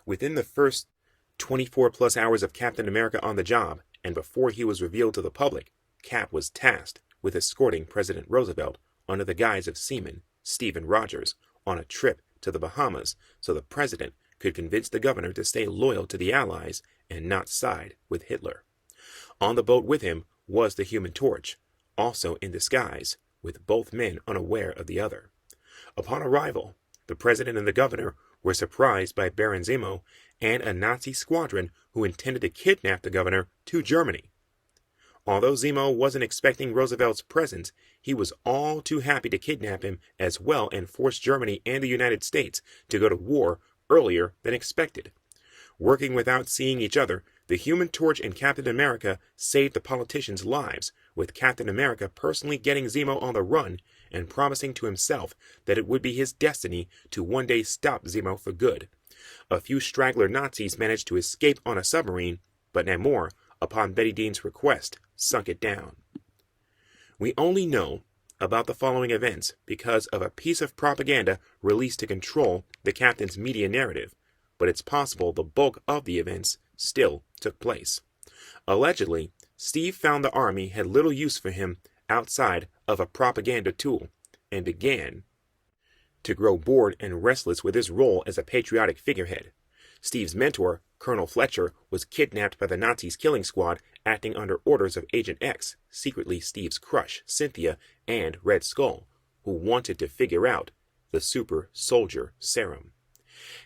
Within the first 24 plus hours of Captain America on the job, and before he was revealed to the public, Cap was tasked with escorting President Roosevelt under the guise of Seaman Stephen Rogers on a trip to the Bahamas so the president could convince the governor to stay loyal to the Allies and not side with Hitler. On the boat with him was the Human Torch, also in disguise, with both men unaware of the other. Upon arrival, the president and the governor were surprised by Baron Zemo and a Nazi squadron who intended to kidnap the governor to Germany. Although Zemo wasn't expecting Roosevelt's presence, he was all too happy to kidnap him as well and force Germany and the United States to go to war earlier than expected. Working without seeing each other, the Human Torch and Captain America saved the politicians' lives, with Captain America personally getting Zemo on the run and promising to himself that it would be his destiny to one day stop Zemo for good. A few straggler Nazis managed to escape on a submarine, but Namor, upon Betty Dean's request, sunk it down. We only know about the following events because of a piece of propaganda released to control the captain's media narrative, but it's possible the bulk of the events still took place. Allegedly, Steve found the army had little use for him outside of a propaganda tool and began to grow bored and restless with his role as a patriotic figurehead. Steve's mentor, Colonel Fletcher, was kidnapped by the Nazis' killing squad acting under orders of Agent X, secretly Steve's crush, Cynthia, and Red Skull, who wanted to figure out the super soldier serum.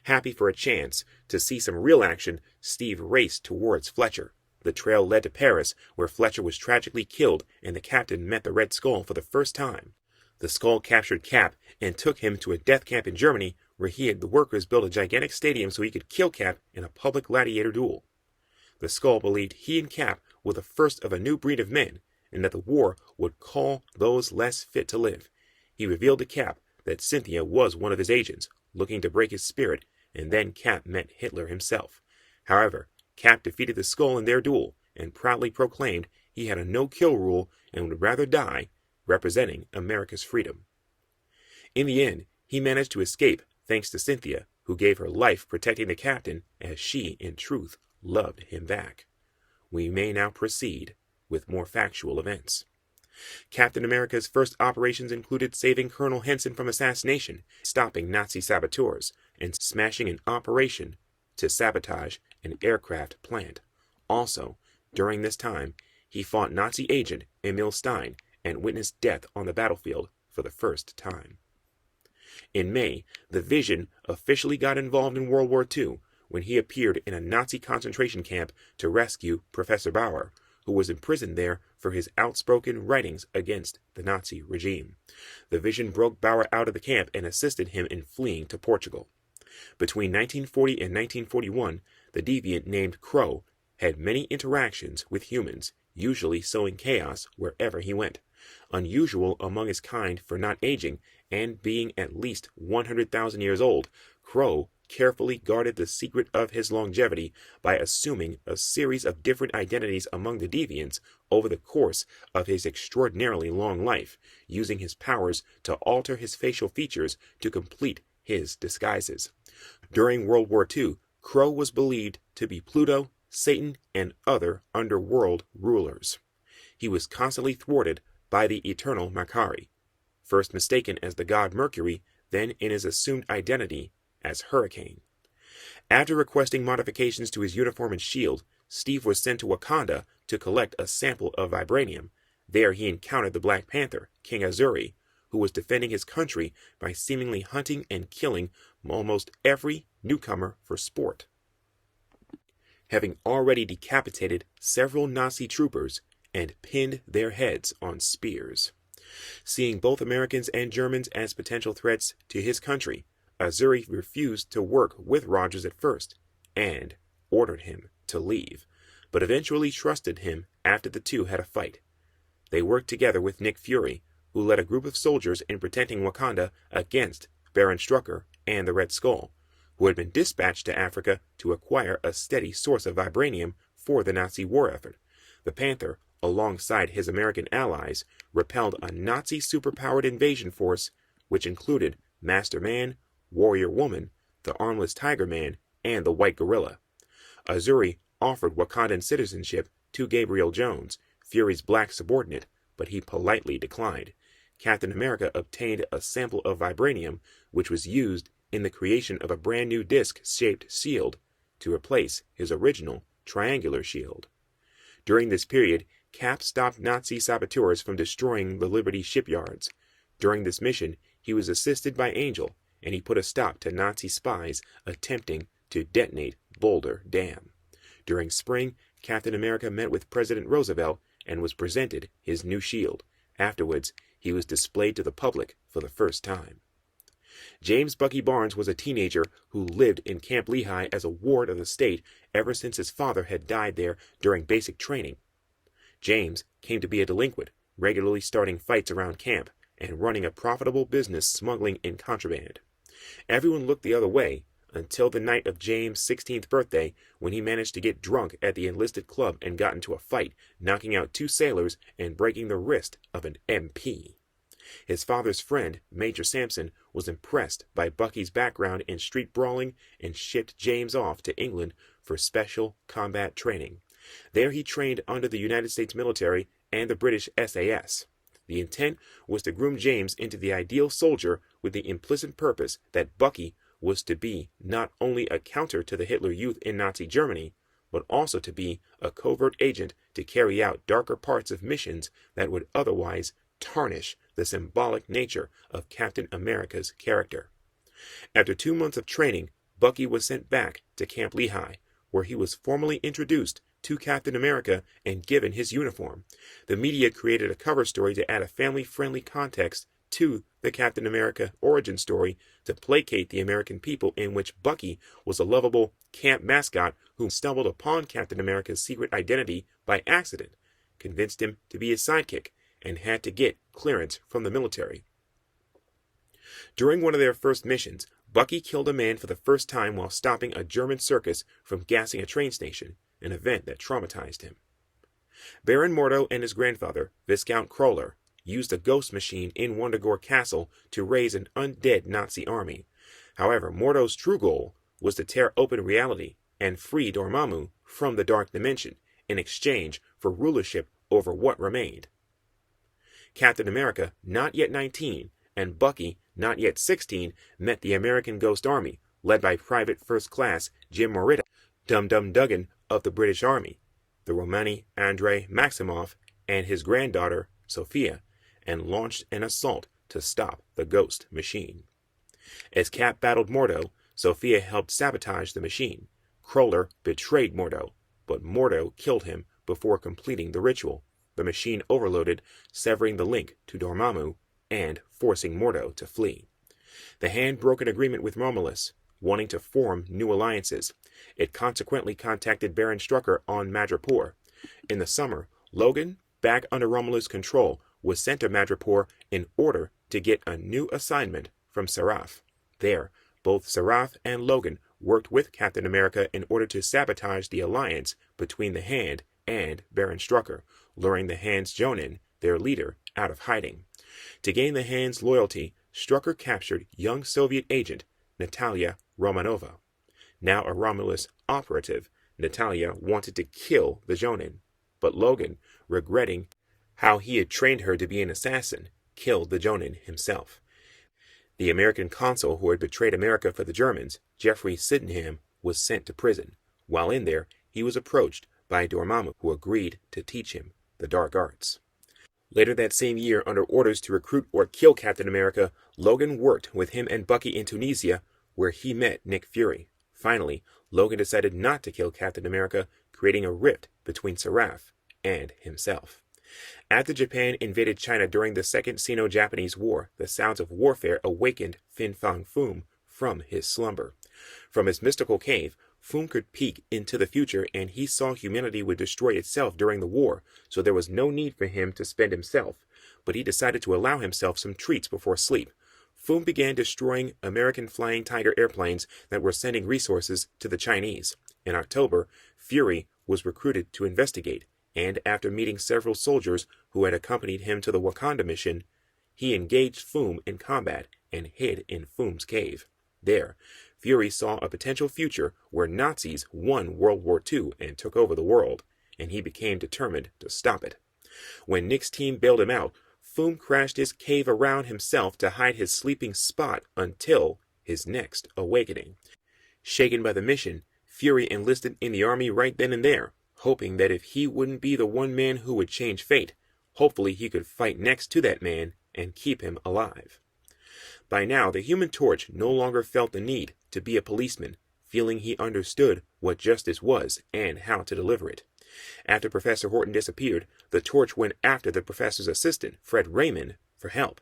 Happy for a chance to see some real action, Steve raced towards Fletcher. The trail led to Paris, where Fletcher was tragically killed and the captain met the Red Skull for the first time. The Skull captured Cap and took him to a death camp in Germany, where he had the workers build a gigantic stadium so he could kill Cap in a public gladiator duel. The Skull believed he and Cap were the first of a new breed of men, and that the war would call those less fit to live. He revealed to Cap that Cynthia was one of his agents, looking to break his spirit, and then Cap met Hitler himself. However, Cap defeated the Skull in their duel, and proudly proclaimed he had a no-kill rule and would rather die representing America's freedom. In the end, he managed to escape thanks to Cynthia, who gave her life protecting the captain as she, in truth, loved him back. We may now proceed with more factual events. Captain America's first operations included saving Colonel Henson from assassination, stopping Nazi saboteurs, and smashing an operation to sabotage an aircraft plant. Also, during this time, he fought Nazi agent Emil Stein and witnessed death on the battlefield for the first time. In May, the Vision officially got involved in World War II when he appeared in a Nazi concentration camp to rescue Professor Bauer, who was imprisoned there for his outspoken writings against the Nazi regime. The Vision broke Bauer out of the camp and assisted him in fleeing to Portugal. Between 1940 and 1941, the deviant named Crow had many interactions with humans, usually sowing chaos wherever he went. Unusual among his kind for not aging and being at least 100,000 years old, Crow carefully guarded the secret of his longevity by assuming a series of different identities among the deviants over the course of his extraordinarily long life, using his powers to alter his facial features to complete his disguises. During World War II, Crow was believed to be Pluto, Satan, and other underworld rulers. He was constantly thwarted by the eternal Makari, first mistaken as the god Mercury, then in his assumed identity as Hurricane. After requesting modifications to his uniform and shield, Steve was sent to Wakanda to collect a sample of vibranium. There he encountered the Black Panther, King Azuri, who was defending his country by seemingly hunting and killing almost every newcomer for sport. Having already decapitated several Nazi troopers and pinned their heads on spears. Seeing both Americans and Germans as potential threats to his country, Azuri refused to work with Rogers at first and ordered him to leave, but eventually trusted him after the two had a fight. They worked together with Nick Fury, who led a group of soldiers in protecting Wakanda against Baron Strucker and the Red Skull, who had been dispatched to Africa to acquire a steady source of vibranium for the Nazi war effort. The Panther, alongside his American allies, repelled a Nazi superpowered invasion force, which included Master Man, Warrior Woman, the Armless Tiger Man, and the White Gorilla. Azuri offered Wakandan citizenship to Gabriel Jones, Fury's black subordinate, but he politely declined. Captain America obtained a sample of vibranium, which was used in the creation of a brand new disc-shaped shield to replace his original triangular shield. During this period, Cap stopped Nazi saboteurs from destroying the Liberty shipyards. During this mission, he was assisted by Angel, and he put a stop to Nazi spies attempting to detonate Boulder Dam. During spring, Captain America met with President Roosevelt and was presented his new shield. Afterwards, he was displayed to the public for the first time. James Bucky Barnes was a teenager who lived in Camp Lehigh as a ward of the state ever since his father had died there during basic training. James came to be a delinquent, regularly starting fights around camp and running a profitable business smuggling in contraband. Everyone looked the other way until the night of James' 16th birthday, when he managed to get drunk at the enlisted club and got into a fight, knocking out 2 sailors and breaking the wrist of an MP. His father's friend, Major Sampson, was impressed by Bucky's background in street brawling and shipped James off to England for special combat training. There he trained under the United States military and the British SAS. The intent was to groom James into the ideal soldier with the implicit purpose that Bucky was to be not only a counter to the Hitler Youth in Nazi Germany, but also to be a covert agent to carry out darker parts of missions that would otherwise tarnish the symbolic nature of Captain America's character. After 2 months of training, Bucky was sent back to Camp Lehigh, where he was formally introduced to Captain America and given his uniform. The media created a cover story to add a family-friendly context to the Captain America origin story to placate the American people, in which Bucky was a lovable camp mascot who stumbled upon Captain America's secret identity by accident, convinced him to be his sidekick, and had to get clearance from the military. During one of their first missions, Bucky killed a man for the first time while stopping a German circus from gassing a train station, an event that traumatized him. Baron Mordo and his grandfather, Viscount Kroller, used a ghost machine in Wundagore Castle to raise an undead Nazi army. However, Mordo's true goal was to tear open reality and free Dormammu from the Dark Dimension in exchange for rulership over what remained. Captain America, not yet 19, and Bucky, not yet 16, met the American Ghost Army, led by Private First Class Jim Morita, Dum Dum Dugan of the British Army, the Romani Andrei Maximov, and his granddaughter, Sophia, and launched an assault to stop the Ghost Machine. As Cap battled Mordo, Sophia helped sabotage the machine. Kroller betrayed Mordo, but Mordo killed him before completing the ritual. The machine overloaded, severing the link to Dormammu and forcing Mordo to flee. The Hand broke an agreement with Romulus, wanting to form new alliances. It consequently contacted Baron Strucker on Madripoor. In the summer, Logan, back under Romulus' control, was sent to Madripoor in order to get a new assignment from Seraph. There, both Seraph and Logan worked with Captain America in order to sabotage the alliance between the Hand and Baron Strucker, luring the Hand's Jonin, their leader, out of hiding. To gain the Hand's loyalty, Strucker captured young Soviet agent Natalia Romanova. Now a Romulus operative, Natalia wanted to kill the Jonin, but Logan, regretting how he had trained her to be an assassin, killed the Jonin himself. The American consul who had betrayed America for the Germans, Jeffrey Sydenham, was sent to prison. While in there, he was approached by Dormammu, who agreed to teach him the dark arts. Later that same year, under orders to recruit or kill Captain America, Logan worked with him and Bucky in Tunisia, where he met Nick Fury. Finally, Logan decided not to kill Captain America, creating a rift between Seraph and himself. After Japan invaded China during the Second Sino-Japanese War, the sounds of warfare awakened Fin Fang Foom from his slumber. From his mystical cave, Foom could peek into the future, and he saw humanity would destroy itself during the war, so there was no need for him to spend himself, but he decided to allow himself some treats before sleep. Foom began destroying American Flying Tiger airplanes that were sending resources to the Chinese. In October, Fury was recruited to investigate, and after meeting several soldiers who had accompanied him to the Wakanda mission, he engaged Foom in combat and hid in Foom's cave. There, Fury saw a potential future where Nazis won World War II and took over the world, and he became determined to stop it. When Nick's team bailed him out, Foom crashed his cave around himself to hide his sleeping spot until his next awakening. Shaken by the mission, Fury enlisted in the army right then and there, hoping that if he wouldn't be the one man who would change fate, hopefully he could fight next to that man and keep him alive. By now, the Human Torch no longer felt the need to be a policeman, feeling he understood what justice was and how to deliver it. After Professor Horton disappeared, the Torch went after the professor's assistant, Fred Raymond, for help.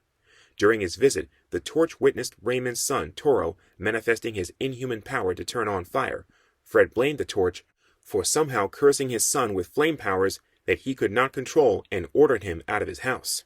During his visit, the Torch witnessed Raymond's son, Toro, manifesting his inhuman power to turn on fire. Fred blamed the Torch for somehow cursing his son with flame powers that he could not control and ordered him out of his house.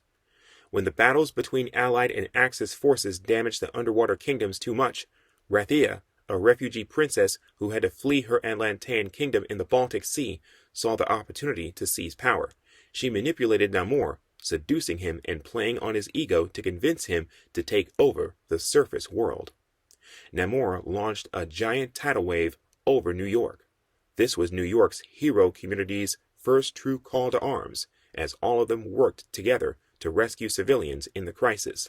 When the battles between Allied and Axis forces damaged the underwater kingdoms too much, Rathia, a refugee princess who had to flee her Atlantean kingdom in the Baltic Sea, saw the opportunity to seize power. She manipulated Namor, seducing him and playing on his ego to convince him to take over the surface world. Namor launched a giant tidal wave over New York. This was New York's hero community's first true call to arms, as all of them worked together to rescue civilians in the crisis.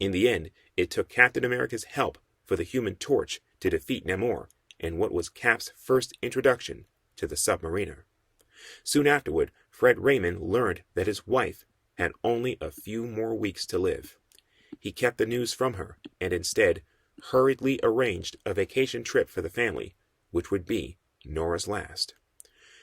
In the end, it took Captain America's help for the Human Torch to defeat Namor, and what was Cap's first introduction to the Submariner. Soon afterward, Fred Raymond learned that his wife had only a few more weeks to live. He kept the news from her, and instead hurriedly arranged a vacation trip for the family, which would be Nora's last.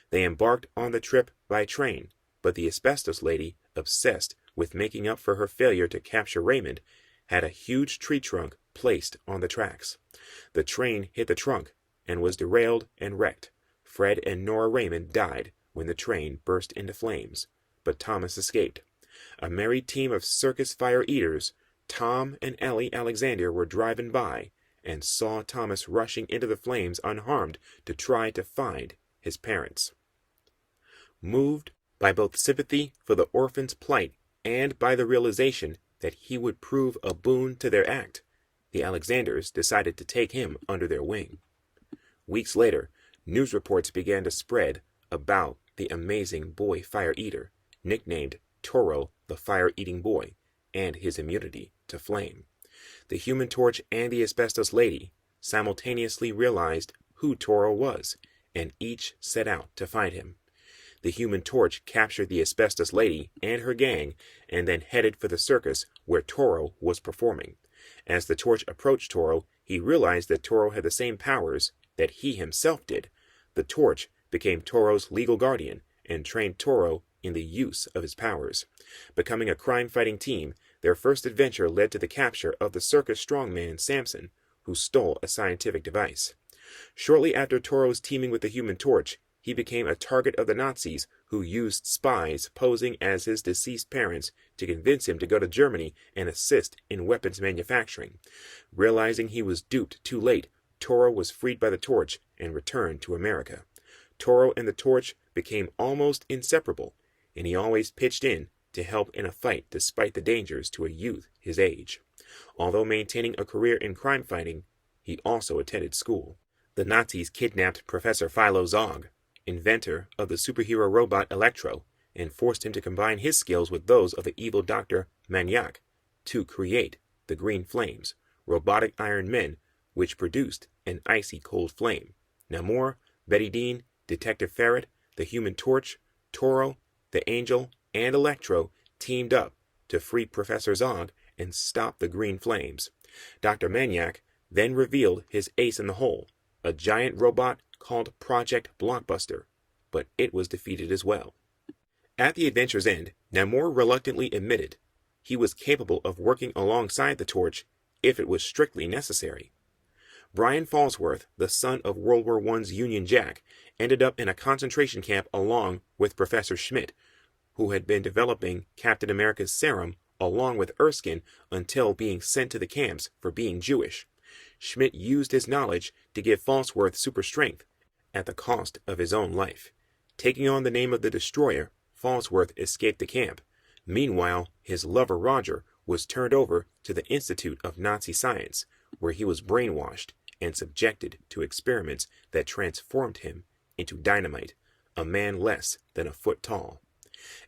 They embarked on the trip by train, but the asbestos lady, obsessed with making up for her failure to capture Raymond, had a huge tree trunk placed on the tracks. The train hit the trunk and was derailed and wrecked. Fred and Nora Raymond died when the train burst into flames, but Thomas escaped. A merry team of circus fire eaters, Tom and Ellie Alexander, were driving by and saw Thomas rushing into the flames unharmed to try to find his parents. Moved by both sympathy for the orphan's plight and by the realization that he would prove a boon to their act, the Alexanders decided to take him under their wing. Weeks later, news reports began to spread about the amazing boy fire eater, nicknamed Toro the Fire-Eating Boy, and his immunity to flame. The Human Torch and the Asbestos Lady simultaneously realized who Toro was, and each set out to find him. The Human Torch captured the Asbestos Lady and her gang, and then headed for the circus where Toro was performing. As the Torch approached Toro, he realized that Toro had the same powers that he himself did. The Torch became Toro's legal guardian and trained Toro in the use of his powers. Becoming a crime-fighting team, their first adventure led to the capture of the circus strongman Samson, who stole a scientific device. Shortly after Toro's teaming with the Human Torch, he became a target of the Nazis, who used spies posing as his deceased parents to convince him to go to Germany and assist in weapons manufacturing. Realizing he was duped too late, Toro was freed by the Torch and returned to America. Toro and the Torch became almost inseparable, and he always pitched in to help in a fight despite the dangers to a youth his age. Although maintaining a career in crime fighting, he also attended school. The Nazis kidnapped Professor Philo Zog, inventor of the superhero robot Electro, and forced him to combine his skills with those of the evil Dr. Maniac to create the Green Flames, robotic iron men, which produced an icy cold flame. Namor, Betty Dean, Detective Ferret, the Human Torch, Toro, the Angel, and Electro teamed up to free Professor Zog and stop the Green Flames. Dr. Maniac then revealed his ace in the hole, a giant robot called Project Blockbuster, but it was defeated as well. At the adventure's end, Namor reluctantly admitted he was capable of working alongside the Torch if it was strictly necessary. Brian Falsworth, the son of World War I's Union Jack, ended up in a concentration camp along with Professor Schmidt, who had been developing Captain America's serum along with Erskine until being sent to the camps for being Jewish. Schmidt used his knowledge to give Falsworth super strength at the cost of his own life. Taking on the name of the Destroyer, Falsworth escaped the camp. Meanwhile, his lover Roger was turned over to the Institute of Nazi Science, where he was brainwashed and subjected to experiments that transformed him into dynamite, a man less than a foot tall.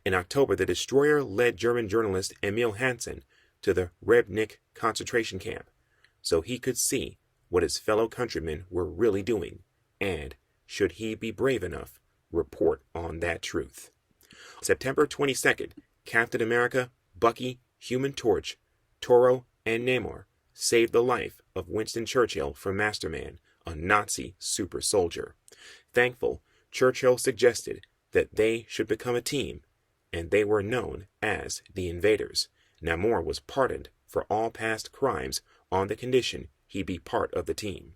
In October, the destroyer led German journalist Emil Hansen to the Rebnik concentration camp, so he could see what his fellow countrymen were really doing, and, should he be brave enough, report on that truth. September 22nd, Captain America, Bucky, Human Torch, Toro, and Namor saved the life of Winston Churchill from Masterman, a Nazi super soldier. Thankful, Churchill suggested that they should become a team, and they were known as the Invaders. Namor was pardoned for all past crimes on the condition he be part of the team.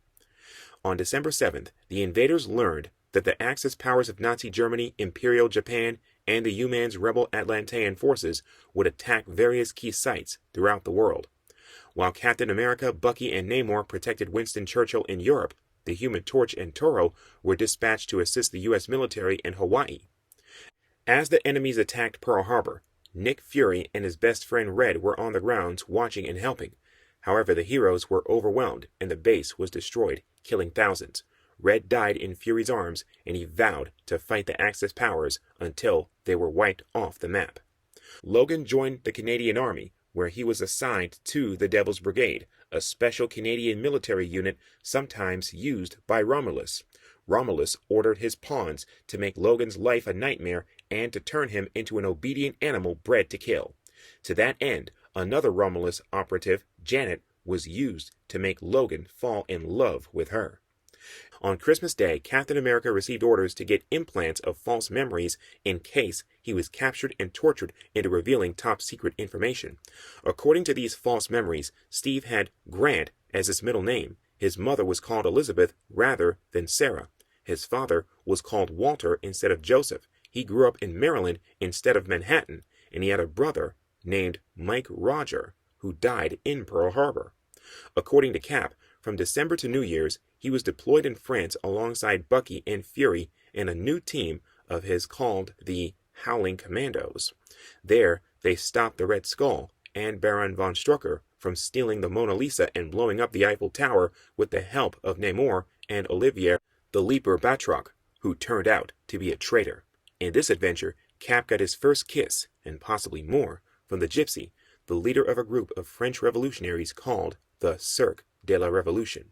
On December 7th, the Invaders learned that the Axis powers of Nazi Germany, Imperial Japan, and the UMAN's rebel Atlantean forces would attack various key sites throughout the world. While Captain America, Bucky, and Namor protected Winston Churchill in Europe, the Human Torch and Toro were dispatched to assist the U.S. military in Hawaii. As the enemies attacked Pearl Harbor, Nick Fury and his best friend Red were on the grounds watching and helping. However, the heroes were overwhelmed and the base was destroyed, killing thousands. Red died in Fury's arms, and he vowed to fight the Axis powers until they were wiped off the map. Logan joined the Canadian Army, where he was assigned to the Devil's Brigade, a special Canadian military unit sometimes used by Romulus. Romulus ordered his pawns to make Logan's life a nightmare and to turn him into an obedient animal bred to kill. To that end, another Romulus operative, Janet, was used to make Logan fall in love with her. On Christmas Day, Captain America received orders to get implants of false memories in case he was captured and tortured into revealing top-secret information. According to these false memories, Steve had Grant as his middle name. His mother was called Elizabeth rather than Sarah. His father was called Walter instead of Joseph. He grew up in Maryland instead of Manhattan, and he had a brother named Mike Roger, who died in Pearl Harbor. According to Cap, from December to New Year's, he was deployed in France alongside Bucky and Fury in a new team of his called the Howling Commandos. There, they stopped the Red Skull and Baron von Strucker from stealing the Mona Lisa and blowing up the Eiffel Tower with the help of Namor and Olivier the Leaper Batroc, who turned out to be a traitor. In this adventure, Cap got his first kiss, and possibly more, from the Gypsy, the leader of a group of French revolutionaries called the Cercle de la Révolution.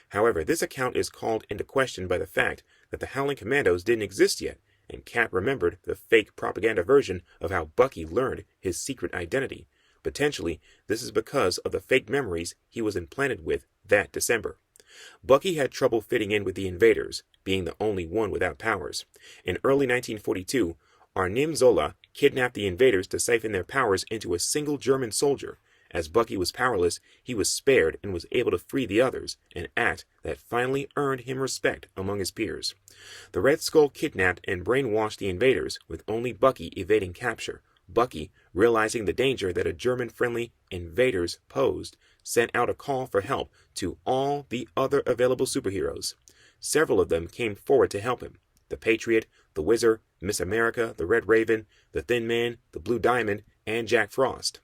However, this account is called into question by the fact that the Howling Commandos didn't exist yet, and Cap remembered the fake propaganda version of how Bucky learned his secret identity. Potentially, this is because of the fake memories he was implanted with that December. Bucky had trouble fitting in with the Invaders, being the only one without powers. In early 1942, Arnim Zola kidnapped the Invaders to siphon their powers into a single German soldier. As Bucky was powerless, he was spared and was able to free the others, an act that finally earned him respect among his peers. The Red Skull kidnapped and brainwashed the Invaders, with only Bucky evading capture. Bucky, realizing the danger that a German-friendly Invaders posed, sent out a call for help to all the other available superheroes. Several of them came forward to help him: the Patriot, the Wizard, Miss America, the Red Raven, the Thin Man, the Blue Diamond, and Jack Frost.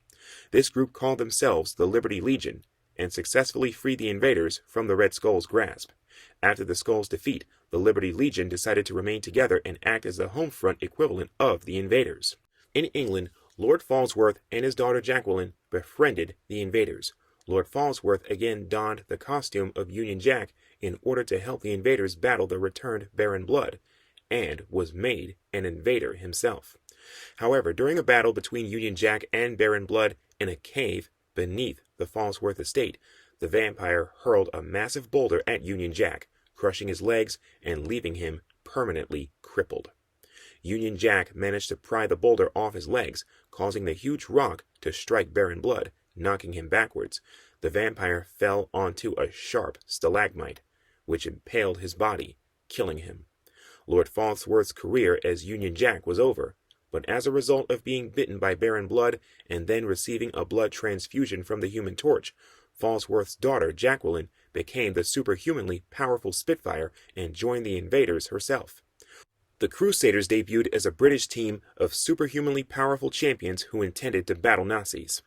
This group called themselves the Liberty Legion, and successfully freed the Invaders from the Red Skull's grasp. After the Skull's defeat, the Liberty Legion decided to remain together and act as the home front equivalent of the Invaders. In England, Lord Falsworth and his daughter Jacqueline befriended the Invaders. Lord Falsworth again donned the costume of Union Jack in order to help the Invaders battle the returned Baron Blood, and was made an Invader himself. However, during a battle between Union Jack and Baron Blood in a cave beneath the Falsworth estate, the vampire hurled a massive boulder at Union Jack, crushing his legs and leaving him permanently crippled. Union Jack managed to pry the boulder off his legs, causing the huge rock to strike Baron Blood, knocking him backwards. The vampire fell onto a sharp stalagmite, which impaled his body, killing him. Lord Falsworth's career as Union Jack was over, but as a result of being bitten by Baron Blood and then receiving a blood transfusion from the Human Torch, Falsworth's daughter Jacqueline became the superhumanly powerful Spitfire and joined the Invaders herself. The Crusaders debuted as a British team of superhumanly powerful champions who intended to battle Nazis.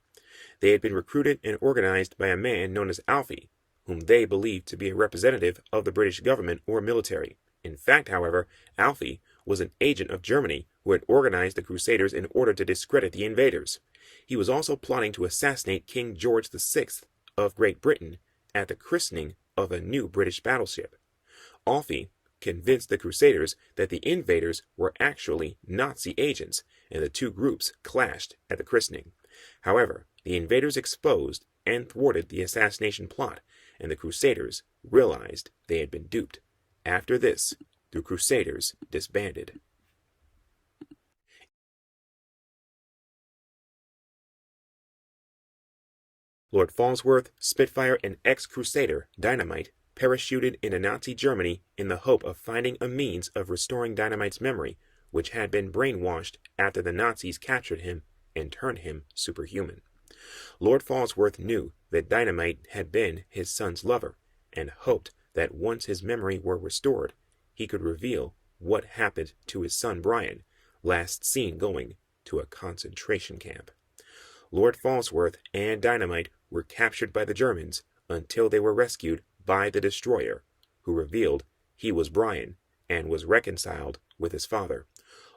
They had been recruited and organized by a man known as Alfie, whom they believed to be a representative of the British government or military. In fact, however, Alfie was an agent of Germany who had organized the Crusaders in order to discredit the invaders. He was also plotting to assassinate King George VI of Great Britain at the christening of a new British battleship. Alfie convinced the Crusaders that the invaders were actually Nazi agents, and the two groups clashed at the christening. However, the invaders exposed and thwarted the assassination plot, and the Crusaders realized they had been duped. After this, the Crusaders disbanded. Lord Falsworth, Spitfire, and ex-Crusader Dynamite parachuted into Nazi Germany in the hope of finding a means of restoring Dynamite's memory, which had been brainwashed after the Nazis captured him and turned him superhuman. Lord Falsworth knew that Dynamite had been his son's lover, and hoped that once his memory were restored, he could reveal what happened to his son Brian, last seen going to a concentration camp. Lord Falsworth and Dynamite were captured by the Germans until they were rescued by the Destroyer, who revealed he was Brian and was reconciled with his father.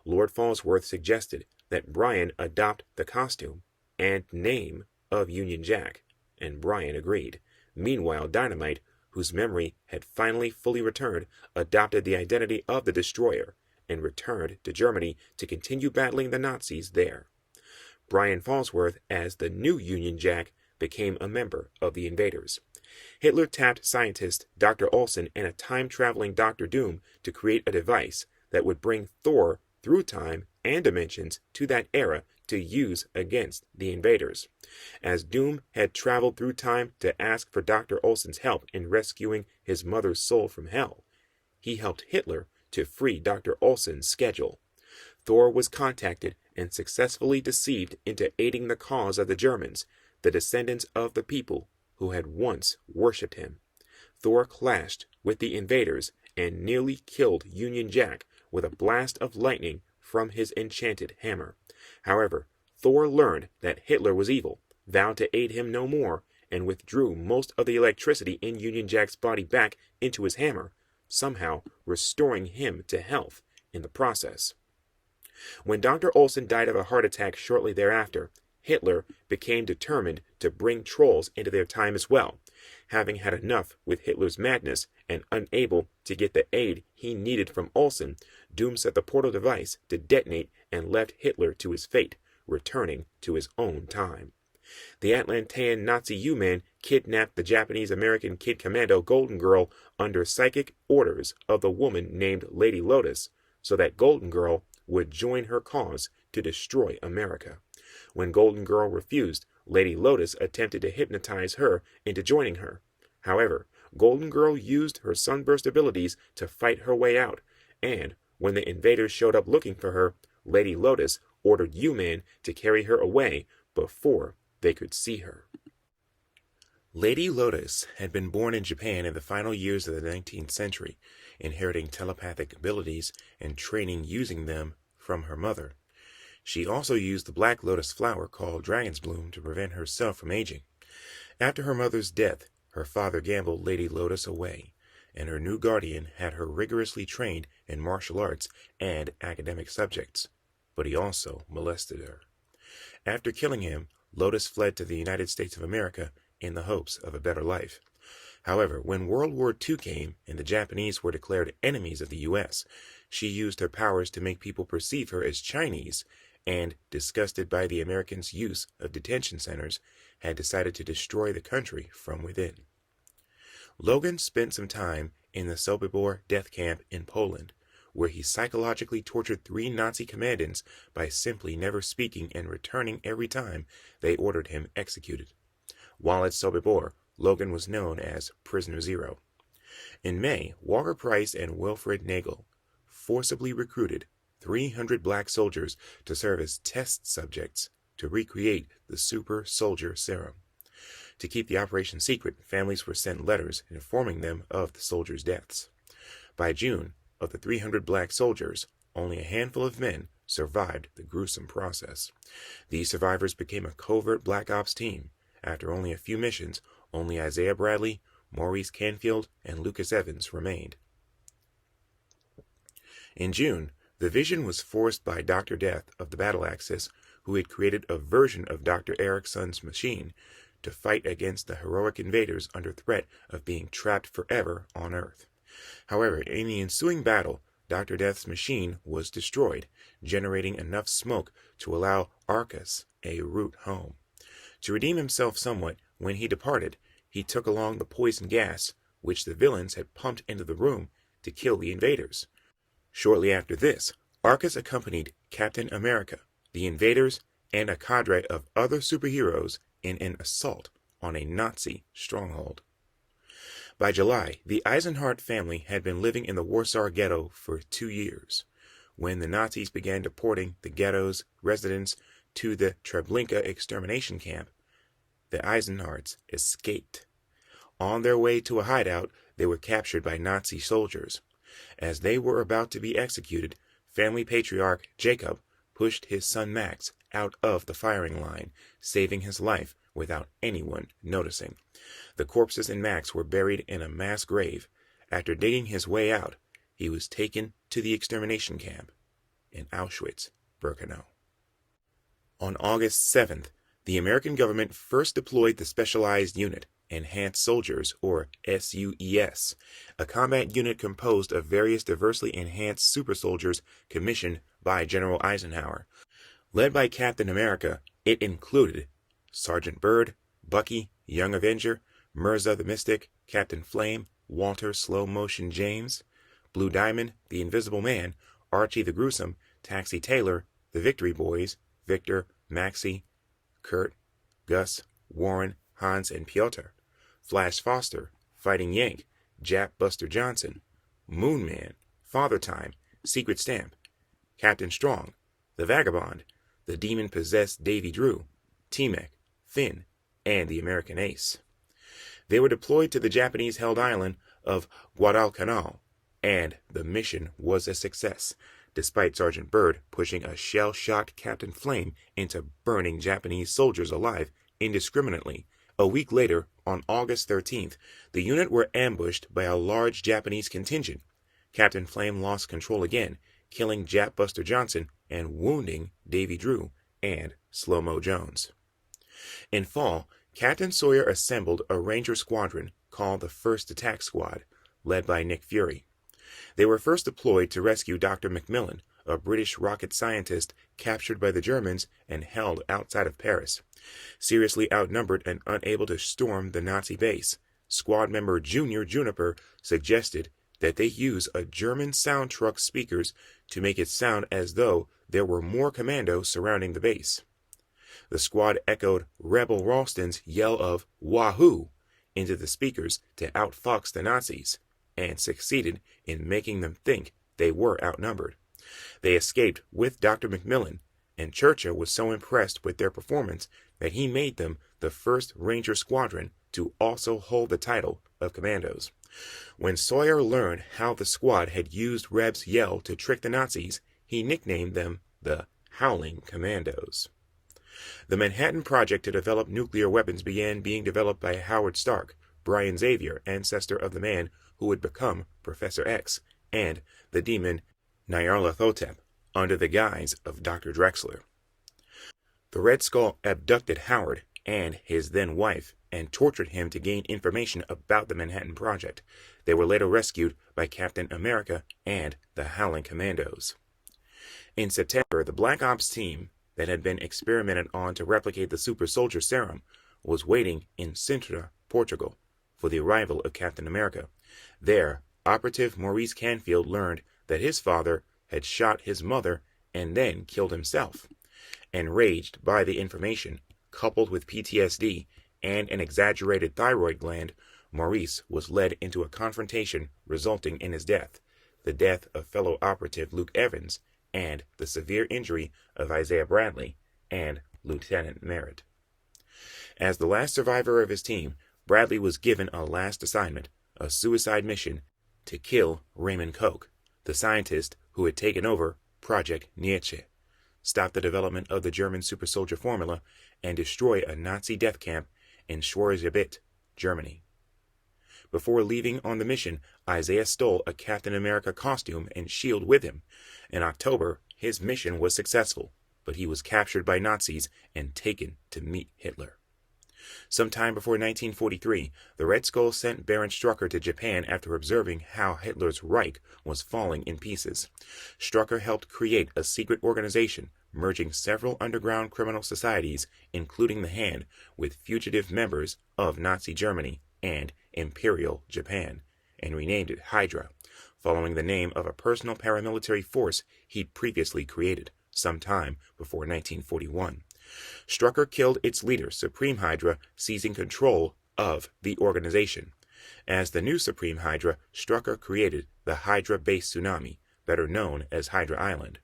Lord Falsworth suggested that Brian adopt the costume and name of Union Jack, and Brian agreed. Meanwhile, Dynamite, whose memory had finally fully returned, adopted the identity of the Destroyer and returned to Germany to continue battling the Nazis there. Brian Falsworth, as the new Union Jack, became a member of the invaders. Hitler tapped scientist Dr. Olsen and a time-traveling Dr. Doom to create a device that would bring Thor through time and dimensions to that era to use against the invaders. As Doom had traveled through time to ask for Dr. Olsen's help in rescuing his mother's soul from hell, he helped Hitler to free Dr. Olsen's schedule. Thor was contacted and successfully deceived into aiding the cause of the Germans, the descendants of the people who had once worshipped him. Thor clashed with the invaders and nearly killed Union Jack with a blast of lightning from his enchanted hammer. However, Thor learned that Hitler was evil, vowed to aid him no more, and withdrew most of the electricity in Union Jack's body back into his hammer, somehow restoring him to health in the process. When Dr. Olsen died of a heart attack shortly thereafter, Hitler became determined to bring trolls into their time as well. Having had enough with Hitler's madness and unable to get the aid he needed from Olsen, Doom set the portal device to detonate and left Hitler to his fate, returning to his own time. The Atlantean Nazi U-Man kidnapped the Japanese-American Kid Commando Golden Girl under psychic orders of the woman named Lady Lotus, so that Golden Girl would join her cause to destroy America. When Golden Girl refused, Lady Lotus attempted to hypnotize her into joining her. However, Golden Girl used her sunburst abilities to fight her way out, and when the invaders showed up looking for her, Lady Lotus ordered U-Man to carry her away before they could see her. Lady Lotus had been born in Japan in the final years of the 19th century, inheriting telepathic abilities and training using them from her mother. She also used the black lotus flower called Dragon's Bloom to prevent herself from aging. After her mother's death, her father gambled Lady Lotus away, and her new guardian had her rigorously trained in martial arts and academic subjects, but he also molested her. After killing him, Lotus fled to the United States of America in the hopes of a better life. However, when World War II came and the Japanese were declared enemies of the U.S., she used her powers to make people perceive her as Chinese, and, disgusted by the Americans' use of detention centers, had decided to destroy the country from within. Logan spent some time in the Sobibor death camp in Poland, where he psychologically tortured 3 Nazi commandants by simply never speaking and returning every time they ordered him executed. While at Sobibor, Logan was known as Prisoner Zero. In May, Walker Price and Wilfred Nagel forcibly recruited 300 black soldiers to serve as test subjects to recreate the super soldier serum. To keep the operation secret, families were sent letters informing them of the soldiers' deaths. By June, of the 300 black soldiers, only a handful of men survived the gruesome process. These survivors became a covert black ops team. After only a few missions, only Isaiah Bradley, Maurice Canfield and Lucas Evans remained. In June, the Vision was forced by Dr. Death of the Battle Axis, who had created a version of Dr. Ericsson's machine, to fight against the heroic invaders under threat of being trapped forever on Earth. However, in the ensuing battle, Dr. Death's machine was destroyed, generating enough smoke to allow Arcus a route home. To redeem himself somewhat, when he departed, he took along the poison gas, which the villains had pumped into the room to kill the invaders. Shortly after this, Arcus accompanied Captain America, the invaders, and a cadre of other superheroes in an assault on a Nazi stronghold. By July, the Eisenhardt family had been living in the Warsaw Ghetto for 2 years. When the Nazis began deporting the ghetto's residents to the Treblinka extermination camp, the Eisenhardts escaped. On their way to a hideout, they were captured by Nazi soldiers. As they were about to be executed, family patriarch Jacob pushed his son Max out of the firing line, saving his life without anyone noticing. The corpses in Max were buried in a mass grave. After digging his way out, he was taken to the extermination camp in Auschwitz-Birkenau. On August 7th, the American government first deployed the Specialized Unit, Enhanced Soldiers, or SUES, a combat unit composed of various diversely enhanced super soldiers commissioned by General Eisenhower. Led by Captain America, it included Sergeant Byrd, Bucky, Young Avenger, Mirza the Mystic, Captain Flame, Walter Slow Motion James, Blue Diamond, the Invisible Man, Archie the Gruesome, Taxi Taylor, the Victory Boys, Victor, Maxie, Kurt, Gus, Warren, Hans, and Piotr, Flash Foster, Fighting Yank, Jap Buster Johnson, Moon Man, Father Time, Secret Stamp, Captain Strong, the Vagabond, the demon-possessed Davy Drew, T-Mech, Finn, and the American Ace. They were deployed to the Japanese-held island of Guadalcanal, and the mission was a success, despite Sergeant Byrd pushing a shell-shocked Captain Flame into burning Japanese soldiers alive indiscriminately. A week later, on August 13th, the unit were ambushed by a large Japanese contingent. Captain Flame lost control again, killing Jap Buster Johnson and wounding Davy Drew and Slow-Mo Jones. In fall, Captain Sawyer assembled a Ranger squadron called the 1st Attack Squad, led by Nick Fury. They were first deployed to rescue Dr. Macmillan, a British rocket scientist captured by the Germans and held outside of Paris. Seriously outnumbered and unable to storm the Nazi base, squad member Junior Juniper suggested that they use a German sound truck speakers to make it sound as though there were more commandos surrounding the base. The squad echoed Rebel Ralston's yell of "Wahoo!" into the speakers to outfox the Nazis, and succeeded in making them think they were outnumbered. They escaped with Dr. Macmillan, and Churchill was so impressed with their performance that he made them the first Ranger squadron to also hold the title of Commandos. When Sawyer learned how the squad had used Reb's yell to trick the Nazis, he nicknamed them the Howling Commandos. The Manhattan Project to develop nuclear weapons began being developed by Howard Stark, Brian Xavier, ancestor of the man who would become Professor X, and the demon Nyarlathotep, under the guise of Dr. Drexler. The Red Skull abducted Howard and his then-wife and tortured him to gain information about the Manhattan Project. They were later rescued by Captain America and the Howling Commandos. In September, the Black Ops team that had been experimented on to replicate the super soldier serum was waiting in Sintra, Portugal, for the arrival of Captain America. There, operative Maurice Canfield learned that his father had shot his mother and then killed himself. Enraged by the information, coupled with PTSD and an exaggerated thyroid gland, Maurice was led into a confrontation resulting in his death, the death of fellow operative Luke Evans, and the severe injury of Isaiah Bradley and Lieutenant Merritt. As the last survivor of his team, Bradley was given a last assignment, a suicide mission, to kill Raymond Koch, the scientist who had taken over Project Nietzsche, stop the development of the German super soldier formula, and destroy a Nazi death camp in Schwarzschild, Germany. Before leaving on the mission, Isaiah stole a Captain America costume and shield with him. In October, his mission was successful, but he was captured by Nazis and taken to meet Hitler. Sometime before 1943, the Red Skull sent Baron Strucker to Japan after observing how Hitler's Reich was falling in pieces. Strucker helped create a secret organization, merging several underground criminal societies, including the Hand, with fugitive members of Nazi Germany and Imperial Japan, and renamed it Hydra, following the name of a personal paramilitary force he'd previously created, sometime before 1941. Strucker killed its leader, Supreme Hydra, seizing control of the organization. As the new Supreme Hydra, Strucker created the Hydra-based tsunami, better known as Hydra Island.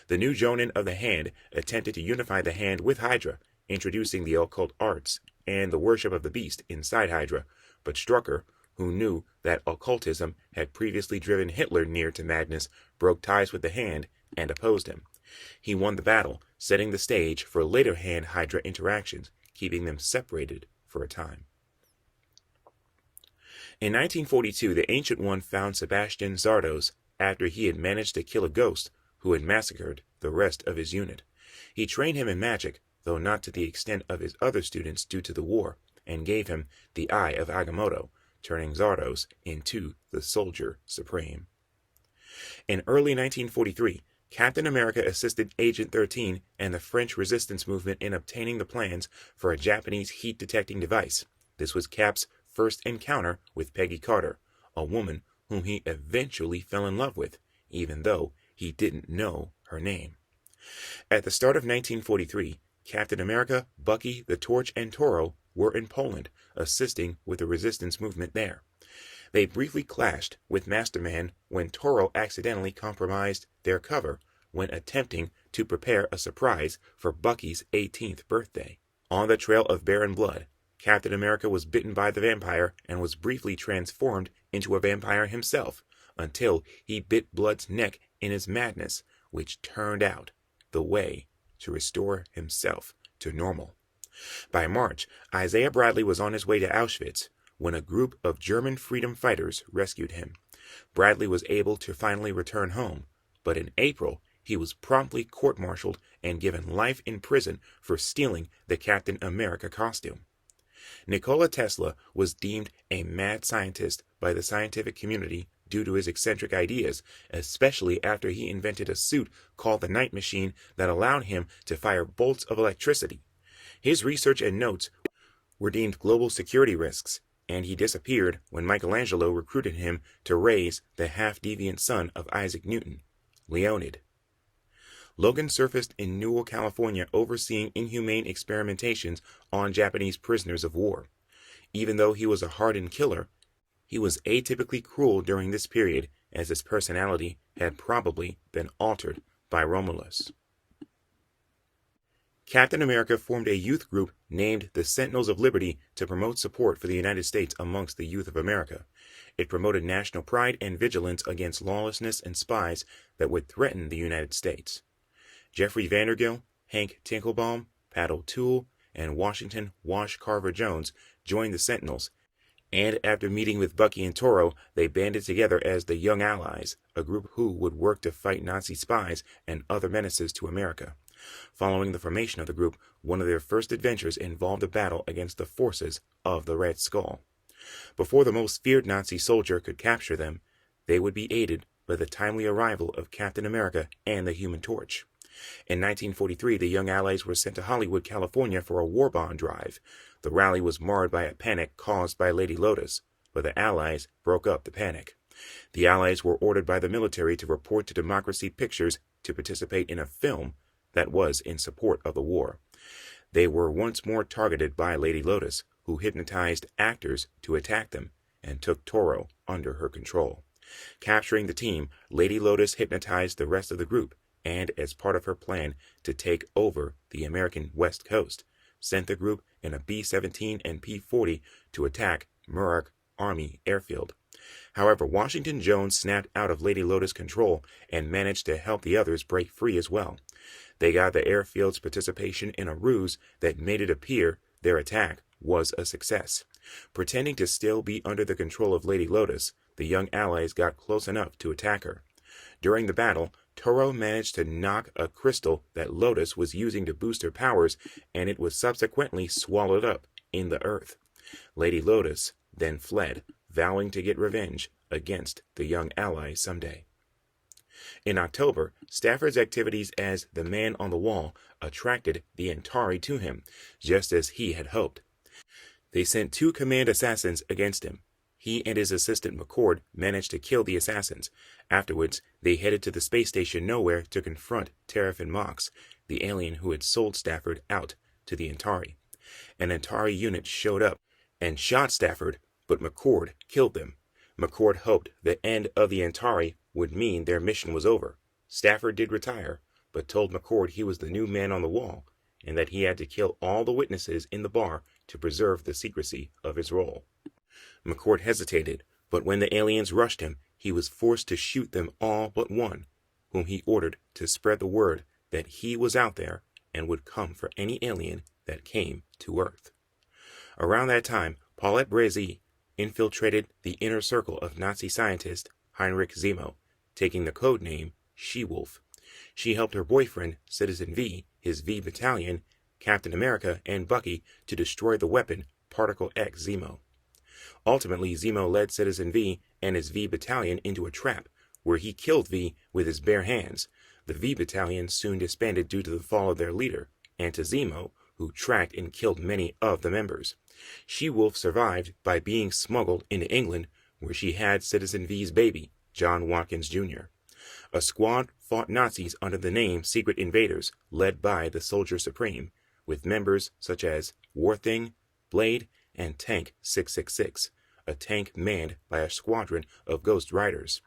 The new Jonin of the Hand attempted to unify the Hand with Hydra, introducing the occult arts and the worship of the beast inside Hydra, but Strucker, who knew that occultism had previously driven Hitler near to madness, broke ties with the Hand and opposed him. He won the battle, setting the stage for later Hand-Hydra interactions, keeping them separated for a time. In 1942, the Ancient One found Sebastian Zardos after he had managed to kill a ghost who had massacred the rest of his unit. He trained him in magic, though not to the extent of his other students due to the war, and gave him the Eye of Agamotto, turning Zardos into the Soldier Supreme. In early 1943, Captain America assisted Agent 13 and the French resistance movement in obtaining the plans for a Japanese heat-detecting device. This was Cap's first encounter with Peggy Carter, a woman whom he eventually fell in love with, even though he didn't know her name. At the start of 1943, Captain America, Bucky, the Torch, and Toro were in Poland, assisting with the resistance movement there. They briefly clashed with Masterman when Toro accidentally compromised their cover when attempting to prepare a surprise for Bucky's 18th birthday. On the trail of Baron Blood, Captain America was bitten by the vampire and was briefly transformed into a vampire himself until he bit Blood's neck in his madness, which turned out the way to restore himself to normal. By March, Isaiah Bradley was on his way to Auschwitz when a group of German freedom fighters rescued him. Bradley was able to finally return home, but in April, he was promptly court-martialed and given life in prison for stealing the Captain America costume. Nikola Tesla was deemed a mad scientist by the scientific community due to his eccentric ideas, especially after he invented a suit called the Night Machine that allowed him to fire bolts of electricity. His research and notes were deemed global security risks, and he disappeared when Michelangelo recruited him to raise the half-deviant son of Isaac Newton, Leonid. Logan surfaced in Newell, California, overseeing inhumane experimentations on Japanese prisoners of war. Even though he was a hardened killer, he was atypically cruel during this period, as his personality had probably been altered by Romulus. Captain America formed a youth group named the Sentinels of Liberty to promote support for the United States amongst the youth of America. It promoted national pride and vigilance against lawlessness and spies that would threaten the United States. Jeffrey Vandergill, Hank Tinkelbaum, Pat O'Toole, and Washington Wash Carver Jones joined the Sentinels, and after meeting with Bucky and Toro, they banded together as the Young Allies, a group who would work to fight Nazi spies and other menaces to America. Following the formation of the group, one of their first adventures involved a battle against the forces of the Red Skull. Before the most feared Nazi soldier could capture them, they would be aided by the timely arrival of Captain America and the Human Torch. In 1943, the Young Allies were sent to Hollywood, California for a war bond drive. The rally was marred by a panic caused by Lady Lotus, but the Allies broke up the panic. The Allies were ordered by the military to report to Democracy Pictures to participate in a film that was in support of the war. They were once more targeted by Lady Lotus, who hypnotized actors to attack them and took Toro under her control. Capturing the team, Lady Lotus hypnotized the rest of the group, and as part of her plan to take over the American West Coast, sent the group in a B-17 and P-40 to attack Muroc Army Airfield. However, Washington Jones snapped out of Lady Lotus' control and managed to help the others break free as well. They got the airfield's participation in a ruse that made it appear their attack was a success. Pretending to still be under the control of Lady Lotus, the young allies got close enough to attack her. During the battle, Toro managed to knock a crystal that Lotus was using to boost her powers, and it was subsequently swallowed up in the earth. Lady Lotus then fled, vowing to get revenge against the young ally someday. In October, Stafford's activities as the Man on the Wall attracted the Antari to him, just as he had hoped. They sent 2 command assassins against him. He and his assistant McCord managed to kill the assassins. Afterwards, they headed to the space station Nowhere to confront Terrafin Mox, the alien who had sold Stafford out to the Antari. An Antari unit showed up and shot Stafford, but McCord killed them. McCord hoped the end of the Antari would mean their mission was over. Stafford did retire, but told McCord he was the new Man on the Wall, and that he had to kill all the witnesses in the bar to preserve the secrecy of his role. McCord hesitated, but when the aliens rushed him, he was forced to shoot them all but one, whom he ordered to spread the word that he was out there and would come for any alien that came to Earth. Around that time, Paulette Brézy infiltrated the inner circle of Nazi scientist Heinrich Zemo, taking the code name She-Wolf. She helped her boyfriend, Citizen V, his V Battalion, Captain America, and Bucky to destroy the weapon Particle X Zemo. Ultimately, Zemo led Citizen V and his V Battalion into a trap, where he killed V with his bare hands. The V Battalion soon disbanded due to the fall of their leader, and to Zemo, who tracked and killed many of the members. She-Wolf survived by being smuggled into England, where she had Citizen V's baby, John Watkins Jr. A squad fought Nazis under the name Secret Invaders, led by the Soldier Supreme, with members such as War Thing, Blade, and Tank 666, a tank manned by a squadron of Ghost Riders.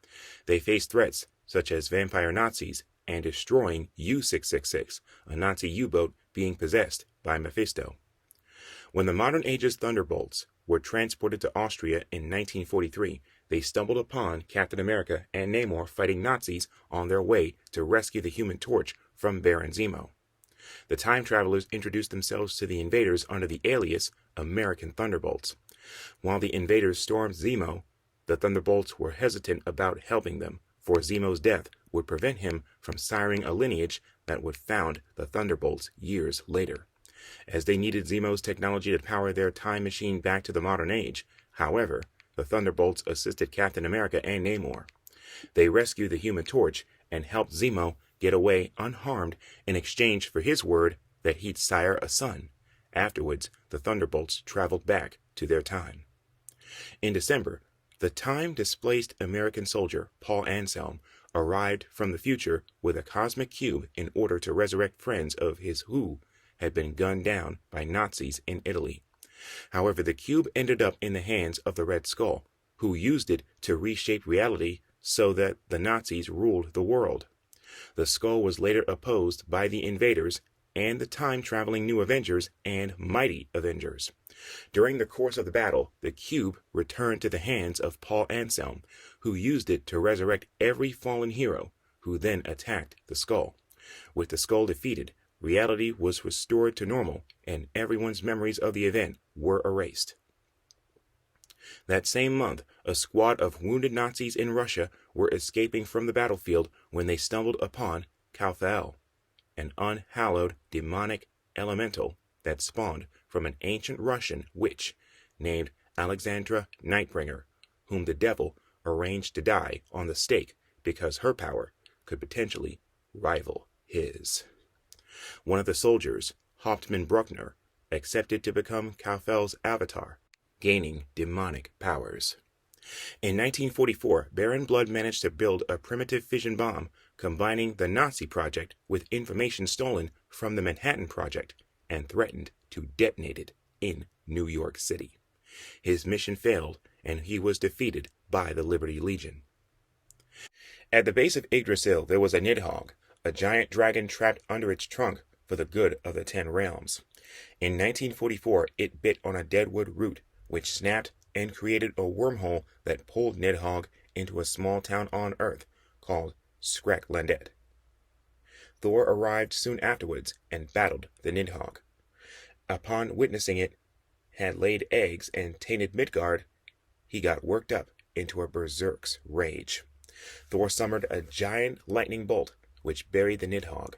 They faced threats such as vampire Nazis and destroying U-666, a Nazi U-boat being possessed by Mephisto. When the Modern Age's Thunderbolts were transported to Austria in 1943, they stumbled upon Captain America and Namor fighting Nazis on their way to rescue the Human Torch from Baron Zemo. The time travelers introduced themselves to the invaders under the alias American Thunderbolts. While the invaders stormed Zemo, the Thunderbolts were hesitant about helping them, for Zemo's death would prevent him from siring a lineage that would found the Thunderbolts years later. As they needed Zemo's technology to power their time machine back to the modern age, however, the Thunderbolts assisted Captain America and Namor. They rescued the Human Torch and helped Zemo get away unharmed in exchange for his word that he'd sire a son. Afterwards, the Thunderbolts traveled back to their time. In December, the time-displaced American soldier Paul Anselm arrived from the future with a cosmic cube in order to resurrect friends of his who had been gunned down by Nazis in Italy. However, the cube ended up in the hands of the Red Skull, who used it to reshape reality so that the Nazis ruled the world. The skull was later opposed by the Invaders and the time-traveling New Avengers and Mighty Avengers. During the course of the battle, the cube returned to the hands of Paul Anselm, who used it to resurrect every fallen hero, who then attacked the skull. With the skull defeated, reality was restored to normal, and everyone's memories of the event were erased. That same month, a squad of wounded Nazis in Russia were escaping from the battlefield when they stumbled upon Kal-El, an unhallowed demonic elemental that spawned from an ancient Russian witch named Alexandra Nightbringer, whom the devil arranged to die on the stake because her power could potentially rival his. One of the soldiers, Hauptmann Bruckner, accepted to become Kal-El's avatar, gaining demonic powers. In 1944, Baron Blood managed to build a primitive fission bomb combining the Nazi project with information stolen from the Manhattan Project and threatened to detonate it in New York City. His mission failed, and he was defeated by the Liberty Legion. At the base of Yggdrasil, there was a Nidhogg, a giant dragon trapped under its trunk for the good of the 10 realms. In 1944, it bit on a deadwood root, which snapped and created a wormhole that pulled Nidhogg into a small town on Earth called Skreklandet. Thor arrived soon afterwards and battled the Nidhogg. Upon witnessing it, had laid eggs and tainted Midgard, he got worked up into a berserk's rage. Thor summoned a giant lightning bolt, which buried the Nidhogg.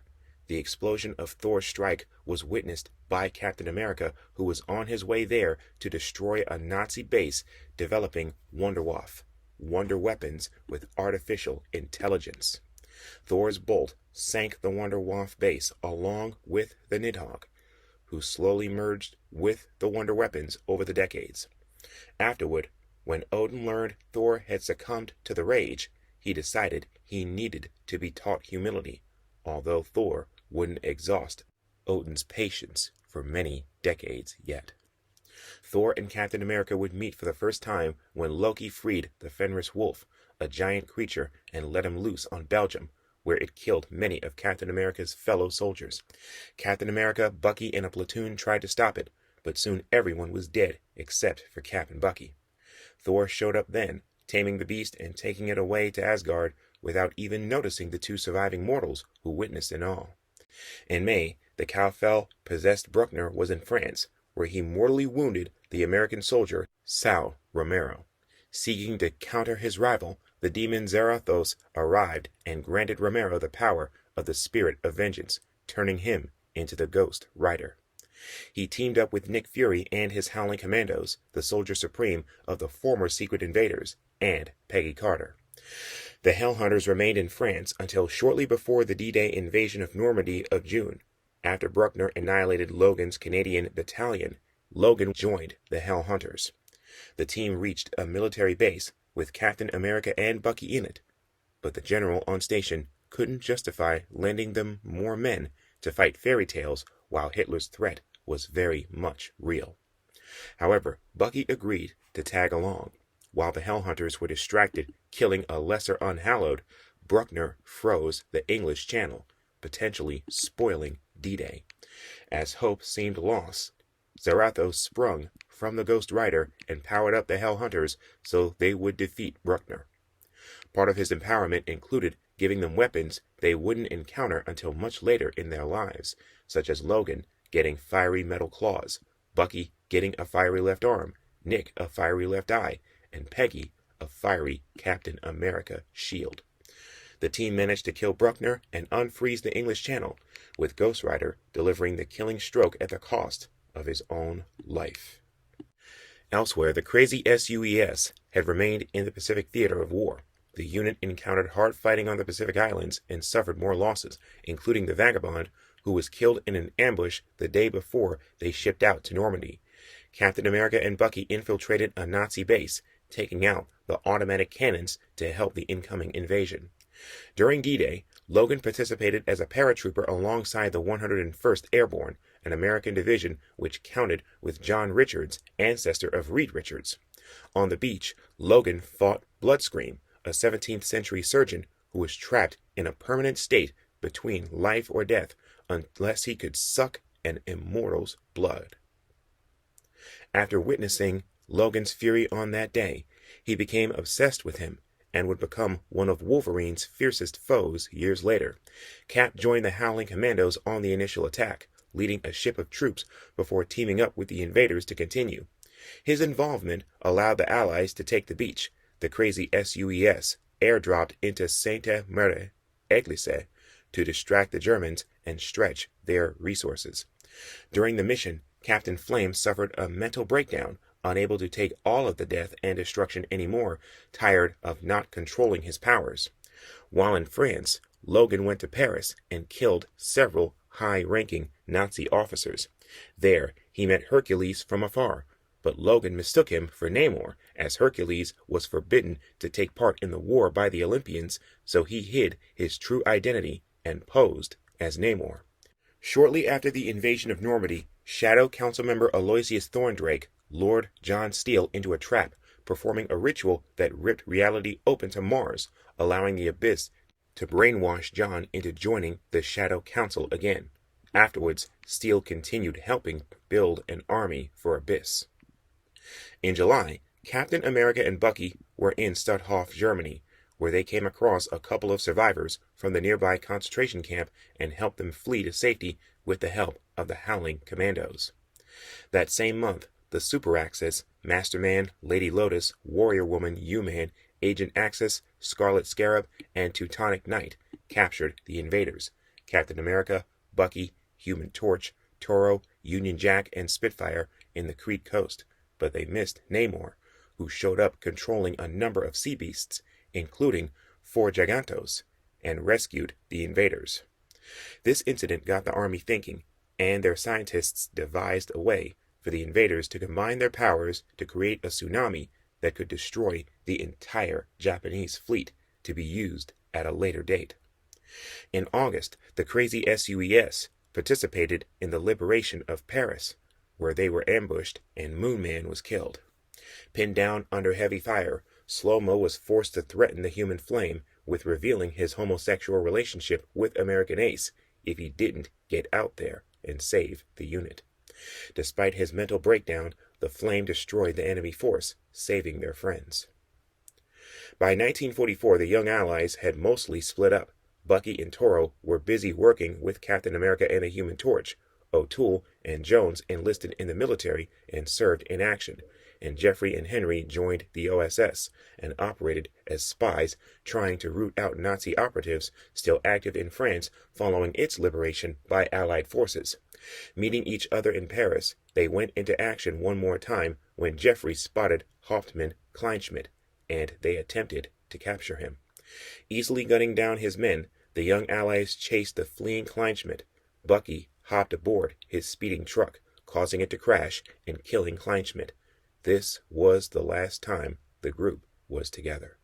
The explosion of Thor's strike was witnessed by Captain America, who was on his way there to destroy a Nazi base developing Wunderwaffe, wonder weapons with artificial intelligence. Thor's bolt sank the Wunderwaffe base along with the Nidhogg, who slowly merged with the wonder weapons over the decades. Afterward, when Odin learned Thor had succumbed to the rage, he decided he needed to be taught humility, although Thor wouldn't exhaust Odin's patience for many decades yet. Thor and Captain America would meet for the first time when Loki freed the Fenris wolf, a giant creature, and let him loose on Belgium, where it killed many of Captain America's fellow soldiers. Captain America, Bucky, and a platoon tried to stop it, but soon everyone was dead except for Cap and Bucky. Thor showed up then, taming the beast and taking it away to Asgard without even noticing the two surviving mortals who witnessed it all. In May, the Kaufel-possessed Bruckner was in France, where he mortally wounded the American soldier Sal Romero. Seeking to counter his rival, the demon Zarathos arrived and granted Romero the power of the Spirit of Vengeance, turning him into the Ghost Rider. He teamed up with Nick Fury and his Howling Commandos, the Soldier Supreme of the former Secret Invaders, and Peggy Carter. The Hellhunters remained in France until shortly before the D-Day invasion of Normandy of June. After Bruckner annihilated Logan's Canadian battalion, Logan joined the Hellhunters. The team reached a military base with Captain America and Bucky in it, but the general on station couldn't justify lending them more men to fight fairy tales while Hitler's threat was very much real. However, Bucky agreed to tag along. While the Hellhunters were distracted killing a lesser unhallowed, Bruckner froze the English Channel, potentially spoiling D-Day. As hope seemed lost, Zarathos sprung from the Ghost Rider and powered up the Hellhunters so they would defeat Bruckner. Part of his empowerment included giving them weapons they wouldn't encounter until much later in their lives, such as Logan getting fiery metal claws, Bucky getting a fiery left arm, Nick a fiery left eye, and Peggy a fiery Captain America shield. The team managed to kill Bruckner and unfreeze the English Channel, with Ghost Rider delivering the killing stroke at the cost of his own life. Elsewhere, the crazy SUES had remained in the Pacific theater of war. The unit encountered hard fighting on the Pacific Islands and suffered more losses, including the Vagabond, who was killed in an ambush the day before they shipped out to Normandy. Captain America and Bucky infiltrated a Nazi base, taking out the automatic cannons to help the incoming invasion. During D-Day, Logan participated as a paratrooper alongside the 101st Airborne, an American division which counted with John Richards, ancestor of Reed Richards. On the beach, Logan fought Bloodscream, a 17th century surgeon who was trapped in a permanent state between life or death unless he could suck an immortal's blood. After witnessing Logan's fury on that day, he became obsessed with him and would become one of Wolverine's fiercest foes years later. Cap joined the Howling Commandos on the initial attack, leading a ship of troops before teaming up with the invaders to continue. His involvement allowed the Allies to take the beach. The crazy SUES airdropped into Sainte-Marie Église to distract the Germans and stretch their resources. During the mission, Captain Flame suffered a mental breakdown, unable to take all of the death and destruction anymore, tired of not controlling his powers. While in France, Logan went to Paris and killed several high-ranking Nazi officers. There, he met Hercules from afar, but Logan mistook him for Namor, as Hercules was forbidden to take part in the war by the Olympians, so he hid his true identity and posed as Namor. Shortly after the invasion of Normandy, Shadow Council member Aloysius Thorndrake lured John Steele into a trap, performing a ritual that ripped reality open to Mars, allowing the Abyss to brainwash John into joining the Shadow Council again. Afterwards, Steele continued helping build an army for Abyss. In July, Captain America and Bucky were in Stutthof, Germany, where they came across a couple of survivors from the nearby concentration camp and helped them flee to safety with the help of the Howling Commandos. That same month, the Super Axis, Masterman, Lady Lotus, Warrior Woman, U-Man, Agent Axis, Scarlet Scarab, and Teutonic Knight captured the invaders. Captain America, Bucky, Human Torch, Toro, Union Jack, and Spitfire in the Crete coast, but they missed Namor, who showed up controlling a number of sea beasts, including 4 Gigantos, and rescued the invaders. This incident got the army thinking, and their scientists devised a way for the invaders to combine their powers to create a tsunami that could destroy the entire Japanese fleet to be used at a later date. In August, the crazy SUES participated in the liberation of Paris, where they were ambushed and Moon Man was killed. Pinned down under heavy fire, Slow-Mo was forced to threaten the Human Flame with revealing his homosexual relationship with American Ace if he didn't get out there and save the unit. Despite his mental breakdown, the Flame destroyed the enemy force, saving their friends. By 1944, the Young Allies had mostly split up. Bucky and Toro were busy working with Captain America and the Human Torch. O'Toole and Jones enlisted in the military and served in action, and Jeffrey and Henry joined the OSS and operated as spies trying to root out Nazi operatives still active in France following its liberation by Allied forces. Meeting each other in Paris, they went into action one more time when Jeffrey spotted Hauptmann Kleinschmidt, and they attempted to capture him. Easily gunning down his men, the Young Allies chased the fleeing Kleinschmidt. Bucky hopped aboard his speeding truck, causing it to crash and killing Kleinschmidt. This was the last time the group was together.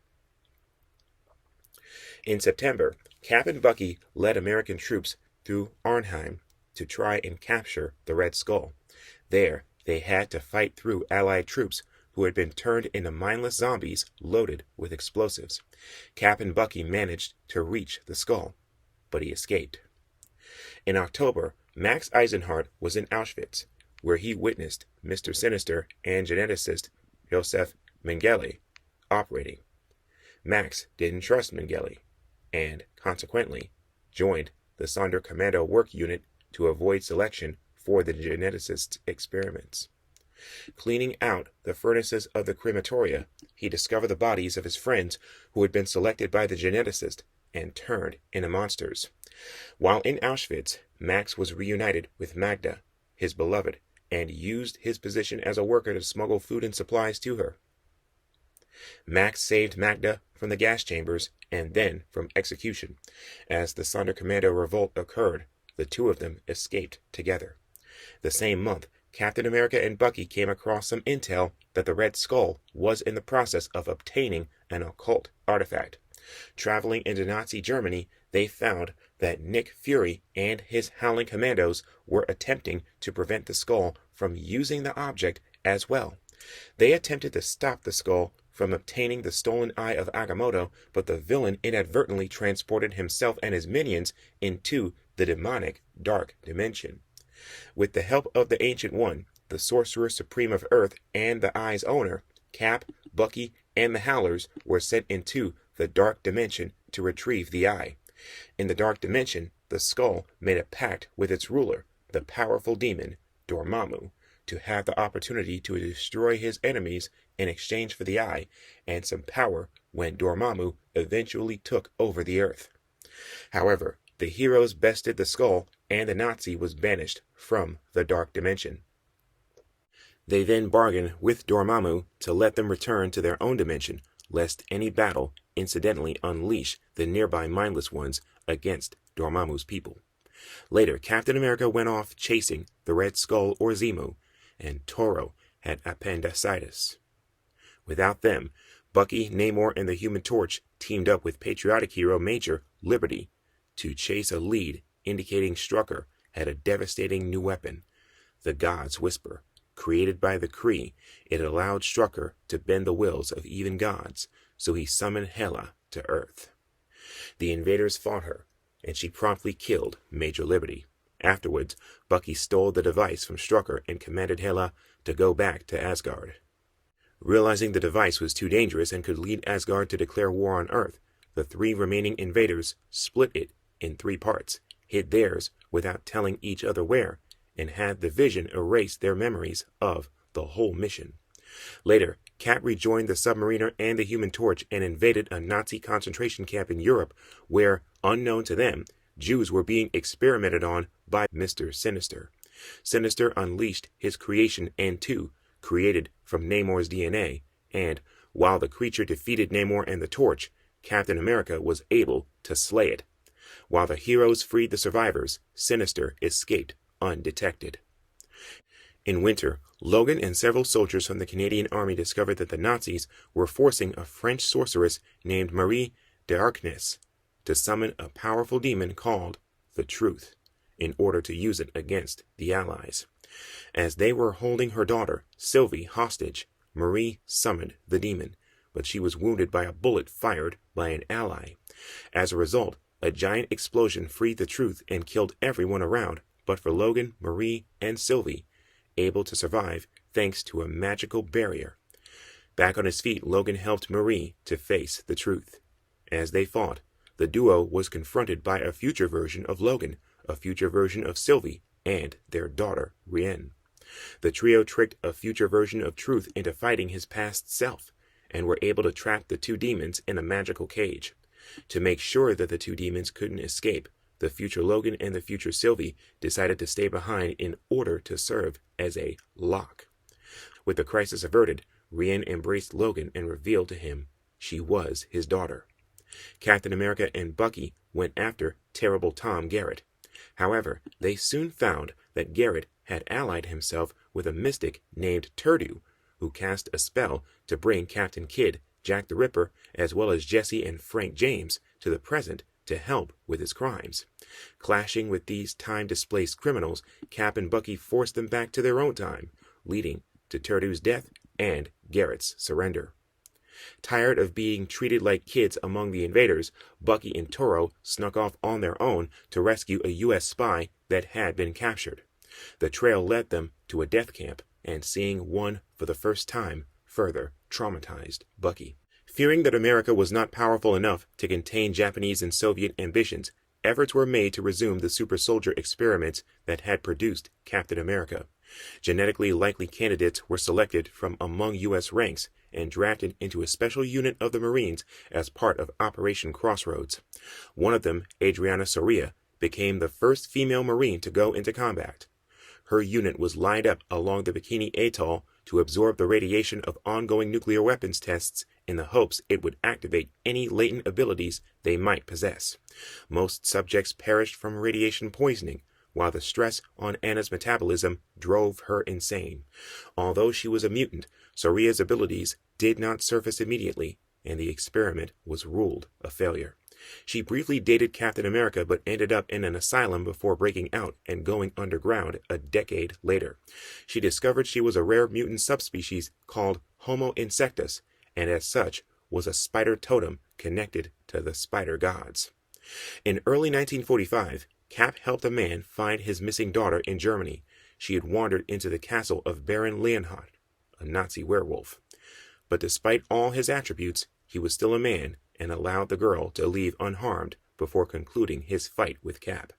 In September, Cap and Bucky led American troops through Arnhem to try and capture the Red Skull. There, they had to fight through Allied troops who had been turned into mindless zombies loaded with explosives. Cap and Bucky managed to reach the skull, but he escaped. In October, Max Eisenhardt was in Auschwitz, where he witnessed Mr. Sinister and geneticist Josef Mengele operating. Max didn't trust Mengele, and consequently joined the Sonderkommando work unit to avoid selection for the geneticist's experiments. Cleaning out the furnaces of the crematoria, he discovered the bodies of his friends who had been selected by the geneticist and turned into monsters. While in Auschwitz, Max was reunited with Magda, his beloved, and used his position as a worker to smuggle food and supplies to her. Max saved Magda from the gas chambers and then from execution. As the Sonderkommando revolt occurred, the two of them escaped together. The same month, Captain America and Bucky came across some intel that the Red Skull was in the process of obtaining an occult artifact. Traveling into Nazi Germany, they found that Nick Fury and his Howling Commandos were attempting to prevent the skull from using the object as well. They attempted to stop the skull from obtaining the stolen eye of Agamotto, but the villain inadvertently transported himself and his minions into the demonic Dark Dimension. With the help of the Ancient One, the Sorcerer Supreme of Earth, and the Eye's owner, Cap, Bucky, and the Howlers were sent into the Dark Dimension to retrieve the eye. In the Dark Dimension, the skull made a pact with its ruler, the powerful demon Dormammu, to have the opportunity to destroy his enemies in exchange for the eye and some power when Dormammu eventually took over the earth. However, the heroes bested the skull and the Nazi was banished from the Dark Dimension. They then bargained with Dormammu to let them return to their own dimension, lest any battle incidentally unleash the nearby mindless ones against Dormammu's people. Later, Captain America went off chasing the Red Skull or Zemu, and Toro had appendicitis. Without them, Bucky, Namor, and the Human Torch teamed up with patriotic hero Major Liberty to chase a lead indicating Strucker had a devastating new weapon, the God's Whisper. Created by the Kree, it allowed Strucker to bend the wills of even gods, so he summoned Hela to Earth. The invaders fought her, and she promptly killed Major Liberty. Afterwards, Bucky stole the device from Strucker and commanded Hela to go back to Asgard. Realizing the device was too dangerous and could lead Asgard to declare war on Earth, the three remaining invaders split it in 3 parts, hid theirs without telling each other where, and had the Vision erase their memories of the whole mission. Later, Cap rejoined the Submariner and the Human Torch and invaded a Nazi concentration camp in Europe where, unknown to them, Jews were being experimented on by Mr. Sinister. Sinister unleashed his creation N2, created from Namor's DNA, and, while the creature defeated Namor and the Torch, Captain America was able to slay it. While the heroes freed the survivors, Sinister escaped undetected. In winter, Logan and several soldiers from the Canadian Army discovered that the Nazis were forcing a French sorceress named Marie d'Arkness to summon a powerful demon called the Truth, in order to use it against the Allies. As they were holding her daughter, Sylvie, hostage, Marie summoned the demon, but she was wounded by a bullet fired by an ally. As a result, a giant explosion freed the Truth and killed everyone around, but for Logan, Marie, and Sylvie, able to survive thanks to a magical barrier. Back on his feet, Logan helped Marie to face the Truth. As they fought, the duo was confronted by a future version of Logan, a future version of Sylvie, and their daughter, Rien. The trio tricked a future version of Truth into fighting his past self, and were able to trap the two demons in a magical cage. To make sure that the two demons couldn't escape, the future Logan and the future Sylvie decided to stay behind in order to serve as a lock. With the crisis averted, Rien embraced Logan and revealed to him she was his daughter. Captain America and Bucky went after Terrible Tom Garrett. However, they soon found that Garrett had allied himself with a mystic named Turdu, who cast a spell to bring Captain Kidd, Jack the Ripper, as well as Jesse and Frank James to the present to help with his crimes. Clashing with these time-displaced criminals, Cap and Bucky forced them back to their own time, leading to Turdu's death and Garrett's surrender. Tired of being treated like kids among the invaders, Bucky and Toro snuck off on their own to rescue a U.S. spy that had been captured. The trail led them to a death camp, and seeing one for the first time further traumatized Bucky. Fearing that America was not powerful enough to contain Japanese and Soviet ambitions, efforts were made to resume the super soldier experiments that had produced Captain America. Genetically likely candidates were selected from among U.S. ranks and drafted into a special unit of the Marines as part of Operation Crossroads. One of them, Adriana Soria, became the first female Marine to go into combat. Her unit was lined up along the Bikini Atoll to absorb the radiation of ongoing nuclear weapons tests in the hopes it would activate any latent abilities they might possess. Most subjects perished from radiation poisoning, while the stress on Anna's metabolism drove her insane. Although she was a mutant, Soria's abilities did not surface immediately, and the experiment was ruled a failure. She briefly dated Captain America but ended up in an asylum before breaking out and going underground a decade later. She discovered she was a rare mutant subspecies called Homo insectus, and as such was a spider totem connected to the spider gods. In early 1945, Cap helped a man find his missing daughter in Germany. She had wandered into the castle of Baron Leonhardt, a Nazi werewolf. But despite all his attributes, he was still a man and allowed the girl to leave unharmed before concluding his fight with Cap.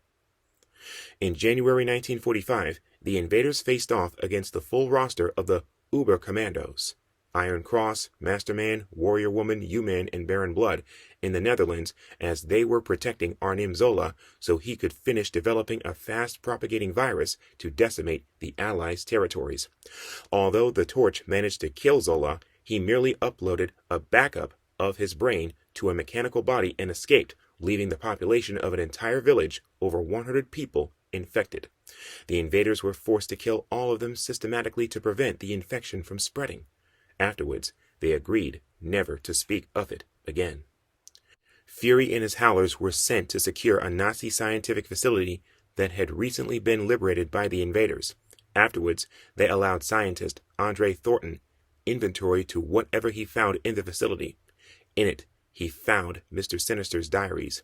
In January 1945, the invaders faced off against the full roster of the Howling Commandos, Iron Cross, Masterman, Warrior Woman, U-Man, and Baron Blood in the Netherlands as they were protecting Arnim Zola so he could finish developing a fast-propagating virus to decimate the Allies' territories. Although the Torch managed to kill Zola, he merely uploaded a backup of his brain to a mechanical body and escaped, leaving the population of an entire village, over 100 people, infected. The invaders were forced to kill all of them systematically to prevent the infection from spreading. Afterwards, they agreed never to speak of it again. Fury and his Howlers were sent to secure a Nazi scientific facility that had recently been liberated by the invaders. Afterwards, they allowed scientist Andre Thornton inventory to whatever he found in the facility. In it, he found Mr. Sinister's diaries.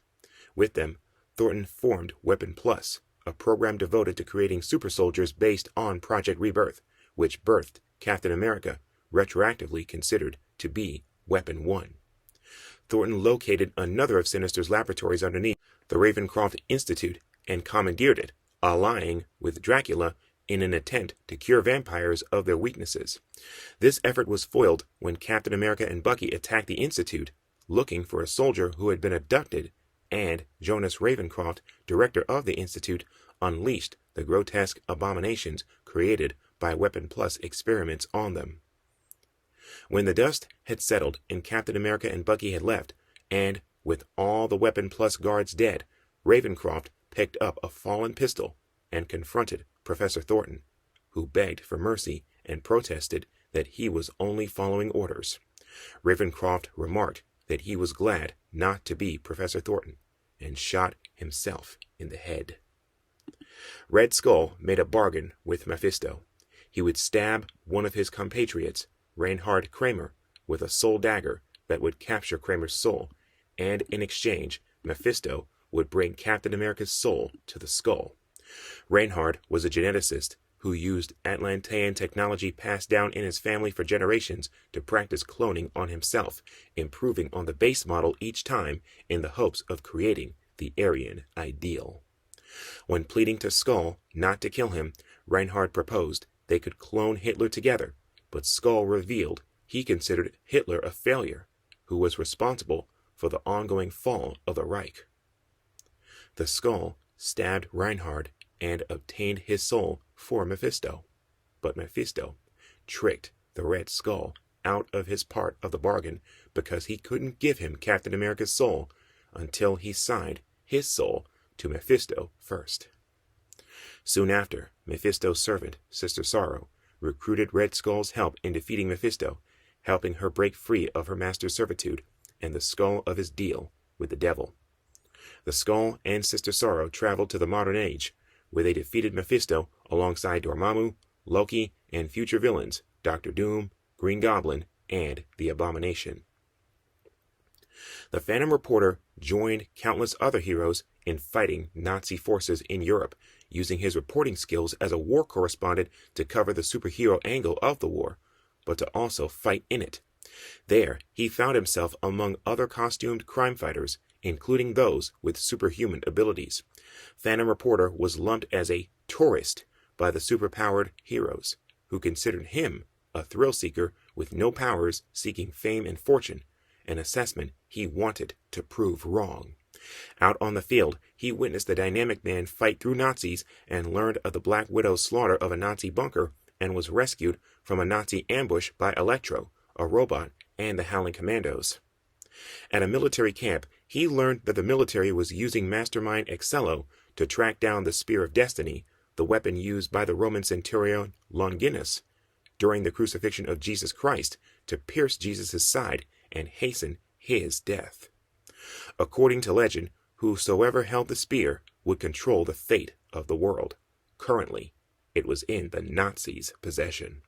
With them, Thornton formed Weapon Plus, a program devoted to creating super soldiers based on Project Rebirth, which birthed Captain America, retroactively considered to be Weapon 1. Thornton located another of Sinister's laboratories underneath the Ravencroft Institute and commandeered it, allying with Dracula in an attempt to cure vampires of their weaknesses. This effort was foiled when Captain America and Bucky attacked the Institute, looking for a soldier who had been abducted, and Jonas Ravencroft, director of the Institute, unleashed the grotesque abominations created by Weapon Plus experiments on them. When the dust had settled and Captain America and Bucky had left, and with all the Weapon Plus guards dead, Ravencroft picked up a fallen pistol and confronted Professor Thornton, who begged for mercy and protested that he was only following orders. Ravencroft remarked that he was glad not to be Professor Thornton, and shot himself in the head. Red Skull made a bargain with Mephisto. He would stab one of his compatriots, Reinhard Kramer, with a soul dagger that would capture Kramer's soul, and in exchange, Mephisto would bring Captain America's soul to the skull. Reinhard was a geneticist who used Atlantean technology passed down in his family for generations to practice cloning on himself, improving on the base model each time in the hopes of creating the Aryan ideal. When pleading to Skull not to kill him, Reinhard proposed they could clone Hitler together, but Skull revealed he considered Hitler a failure, who was responsible for the ongoing fall of the Reich. The Skull stabbed Reinhard and obtained his soul for Mephisto, but Mephisto tricked the Red Skull out of his part of the bargain because he couldn't give him Captain America's soul until he signed his soul to Mephisto first. Soon after, Mephisto's servant, Sister Sorrow, recruited Red Skull's help in defeating Mephisto, helping her break free of her master's servitude and the skull of his deal with the devil. The Skull and Sister Sorrow traveled to the modern age, where they defeated Mephisto alongside Dormammu, Loki, and future villains Doctor Doom, Green Goblin, and the Abomination. The Phantom Reporter joined countless other heroes in fighting Nazi forces in Europe, using his reporting skills as a war correspondent to cover the superhero angle of the war, but to also fight in it. There, he found himself among other costumed crime fighters, including those with superhuman abilities. Phantom Reporter was lumped as a tourist by the superpowered heroes, who considered him a thrill-seeker with no powers seeking fame and fortune, an assessment he wanted to prove wrong. Out on the field, he witnessed the Dynamic Man fight through Nazis and learned of the Black Widow's slaughter of a Nazi bunker and was rescued from a Nazi ambush by Electro, a robot, and the Howling Commandos. At a military camp, he learned that the military was using Mastermind Excello to track down the Spear of Destiny, the weapon used by the Roman centurion Longinus during the crucifixion of Jesus Christ to pierce Jesus' side and hasten his death. According to legend, whosoever held the spear would control the fate of the world. Currently, it was in the Nazis' possession.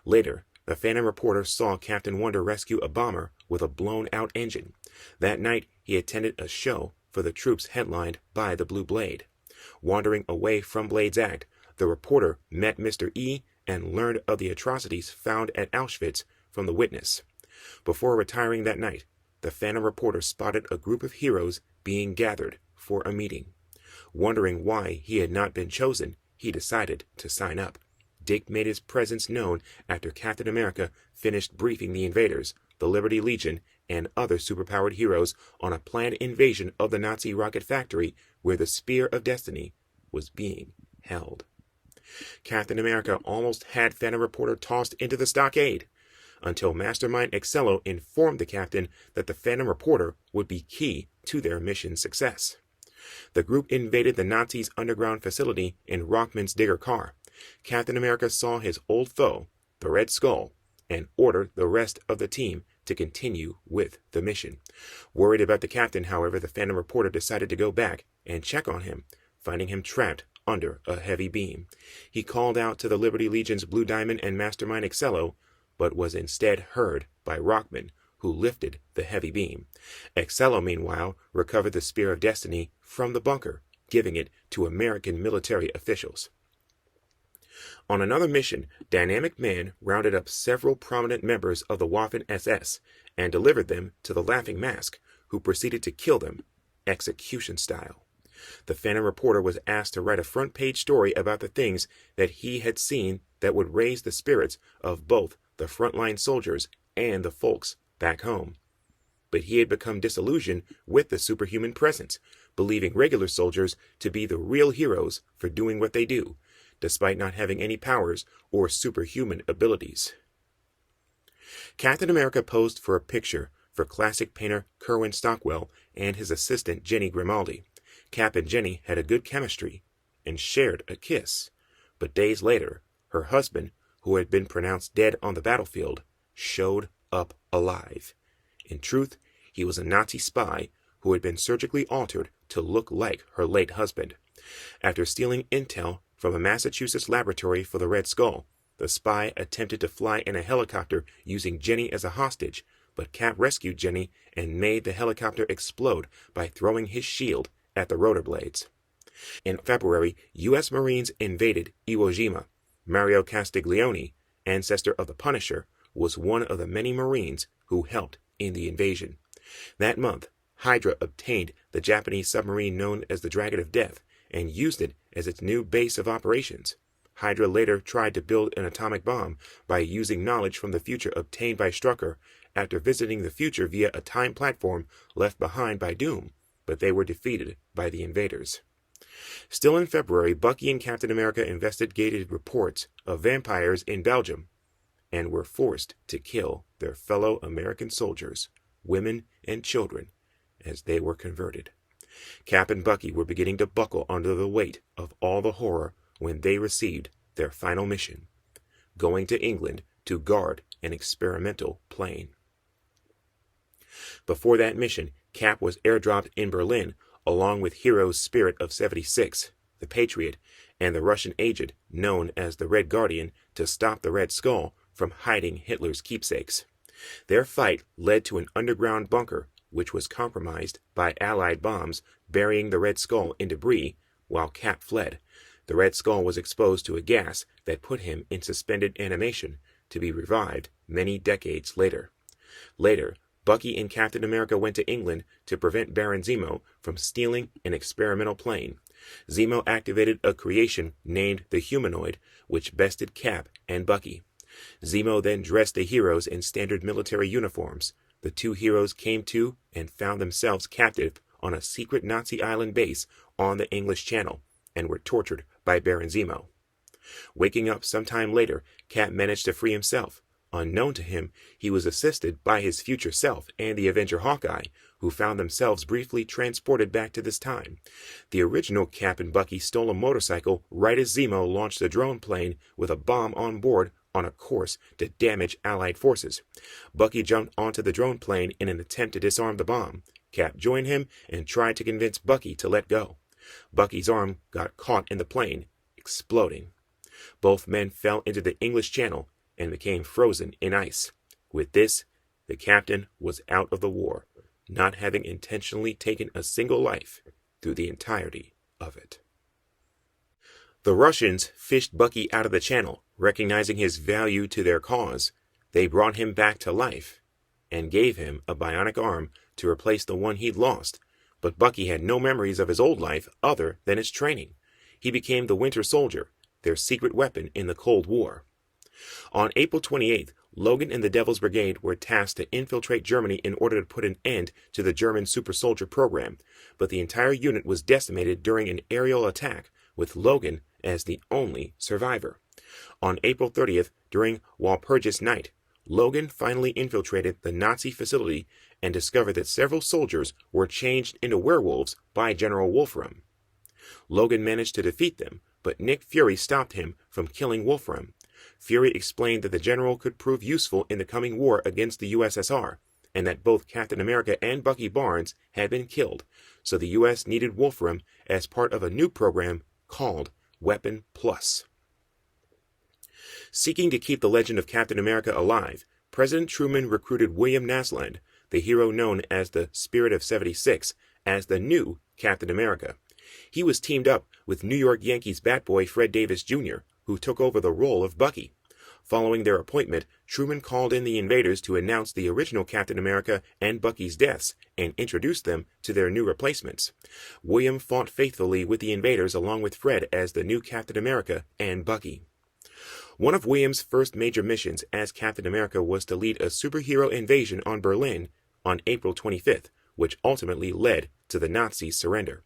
Later, the Phantom Reporter saw Captain Wonder rescue a bomber with a blown-out engine. That night, he attended a show for the troops headlined by the Blue Blade. Wandering away from Blade's act, the reporter met Mr. E and learned of the atrocities found at Auschwitz from the witness. Before retiring that night, the Phantom Reporter spotted a group of heroes being gathered for a meeting. Wondering why he had not been chosen, he decided to sign up. Dick made his presence known after Captain America finished briefing the Invaders, the Liberty Legion, and other superpowered heroes on a planned invasion of the Nazi rocket factory where the Spear of Destiny was being held. Captain America almost had Phantom Reporter tossed into the stockade, until Mastermind Excello informed the captain that the Phantom Reporter would be key to their mission's success. The group invaded the Nazis' underground facility in Rockman's Digger car. Captain America saw his old foe, the Red Skull, and ordered the rest of the team to continue with the mission. Worried about the captain, however, the Phantom Reporter decided to go back and check on him, finding him trapped under a heavy beam. He called out to the Liberty Legion's Blue Diamond and Mastermind Excello, but was instead heard by Rockman, who lifted the heavy beam. Excello, meanwhile, recovered the Spear of Destiny from the bunker, giving it to American military officials. On another mission, Dynamic Man rounded up several prominent members of the Waffen-SS and delivered them to the Laughing Mask, who proceeded to kill them, execution style. The Phantom reporter was asked to write a front-page story about the things that he had seen that would raise the spirits of both the frontline soldiers and the folks back home. But he had become disillusioned with the superhuman presence, believing regular soldiers to be the real heroes for doing what they do, despite not having any powers or superhuman abilities. Captain America posed for a picture for classic painter Kerwin Stockwell and his assistant Jenny Grimaldi. Cap and Jenny had a good chemistry and shared a kiss, but days later, her husband, who had been pronounced dead on the battlefield, showed up alive. In truth, he was a Nazi spy who had been surgically altered to look like her late husband. After stealing intel from a Massachusetts laboratory for the Red Skull, the spy attempted to fly in a helicopter using Jenny as a hostage, but Cap rescued Jenny and made the helicopter explode by throwing his shield at the rotor blades. In February, U.S. Marines invaded Iwo Jima. Mario Castiglione, ancestor of the Punisher, was one of the many Marines who helped in the invasion. That month, Hydra obtained the Japanese submarine known as the Dragon of Death and used it as its new base of operations. Hydra later tried to build an atomic bomb by using knowledge from the future obtained by Strucker after visiting the future via a time platform left behind by Doom, but they were defeated by the Invaders. Still in February, Bucky and Captain America investigated reports of vampires in Belgium and were forced to kill their fellow American soldiers, women, and children as they were converted. Cap and Bucky were beginning to buckle under the weight of all the horror when they received their final mission, going to England to guard an experimental plane. Before that mission, Cap was airdropped in Berlin along with Hero's Spirit of 76, the Patriot, and the Russian agent known as the Red Guardian to stop the Red Skull from hiding Hitler's keepsakes. Their fight led to an underground bunker which was compromised by Allied bombs burying the Red Skull in debris while Cap fled. The Red Skull was exposed to a gas that put him in suspended animation to be revived many decades later. Later, Bucky and Captain America went to England to prevent Baron Zemo from stealing an experimental plane. Zemo activated a creation named the Humanoid, which bested Cap and Bucky. Zemo then dressed the heroes in standard military uniforms. The two heroes came to and found themselves captive on a secret Nazi island base on the English Channel and were tortured by Baron Zemo. Waking up sometime later, Cap managed to free himself. Unknown to him, he was assisted by his future self and the Avenger Hawkeye, who found themselves briefly transported back to this time. The original Cap and Bucky stole a motorcycle right as Zemo launched a drone plane with a bomb on board on a course to damage Allied forces. Bucky jumped onto the drone plane in an attempt to disarm the bomb. Cap joined him and tried to convince Bucky to let go. Bucky's arm got caught in the plane, exploding. Both men fell into the English Channel and became frozen in ice. With this, the captain was out of the war, not having intentionally taken a single life through the entirety of it. The Russians fished Bucky out of the channel, recognizing his value to their cause. They brought him back to life and gave him a bionic arm to replace the one he'd lost. But Bucky had no memories of his old life other than his training. He became the Winter Soldier, their secret weapon in the Cold War. On April 28th, Logan and the Devil's Brigade were tasked to infiltrate Germany in order to put an end to the German super soldier program, but the entire unit was decimated during an aerial attack, with Logan as the only survivor. On April 30th, during Walpurgis Night, Logan finally infiltrated the Nazi facility and discovered that several soldiers were changed into werewolves by General Wolfram. Logan managed to defeat them, but Nick Fury stopped him from killing Wolfram. Fury explained that the general could prove useful in the coming war against the USSR, and that both Captain America and Bucky Barnes had been killed, so the US needed Wolfram as part of a new program called Weapon Plus. Seeking to keep the legend of Captain America alive, President Truman recruited William Nasland, the hero known as the Spirit of 76, as the new Captain America. He was teamed up with New York Yankees bat boy Fred Davis Jr., who took over the role of Bucky. Following their appointment, Truman called in the invaders to announce the original Captain America and Bucky's deaths and introduce them to their new replacements. William fought faithfully with the invaders along with Fred as the new Captain America and Bucky. One of William's first major missions as Captain America was to lead a superhero invasion on Berlin on April 25th, which ultimately led to the Nazis' surrender.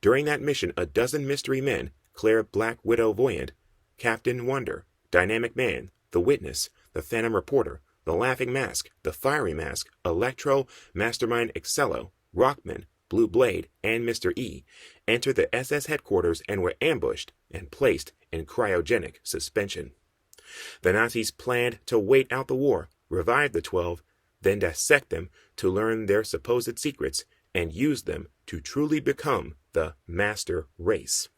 During that mission, a dozen mystery men, Claire Black Widow Voyant, Captain Wonder, Dynamic Man, The Witness, The Phantom Reporter, The Laughing Mask, The Fiery Mask, Electro, Mastermind Excello, Rockman, Blue Blade, and Mr. E, entered the SS headquarters and were ambushed and placed in cryogenic suspension. The Nazis planned to wait out the war, revive the 12, then dissect them to learn their supposed secrets and use them to truly become the master race.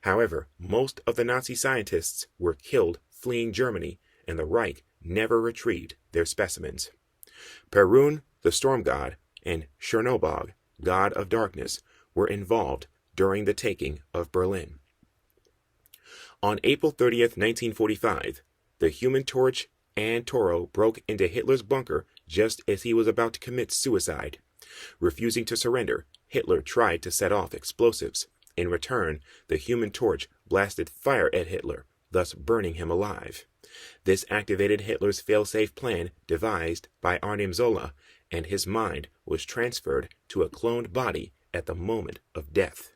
However, most of the Nazi scientists were killed fleeing Germany, and the Reich never retrieved their specimens. Perun, the storm god, and Chernobog, god of darkness, were involved during the taking of Berlin. On April 30th, 1945, the Human Torch and Toro broke into Hitler's bunker just as he was about to commit suicide. Refusing to surrender, Hitler tried to set off explosives. In return, the Human Torch blasted fire at Hitler, thus burning him alive. This activated Hitler's fail-safe plan devised by Arnim Zola, and his mind was transferred to a cloned body at the moment of death.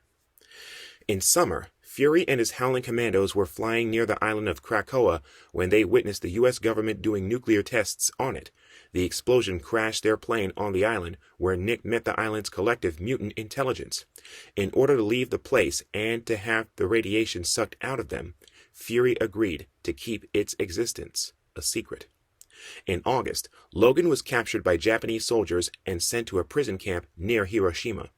In summer, Fury and his Howling Commandos were flying near the island of Krakoa when they witnessed the U.S. government doing nuclear tests on it. The explosion crashed their plane on the island, where Nick met the island's collective mutant intelligence. In order to leave the place and to have the radiation sucked out of them, Fury agreed to keep its existence a secret. In August, Logan was captured by Japanese soldiers and sent to a prison camp near Hiroshima.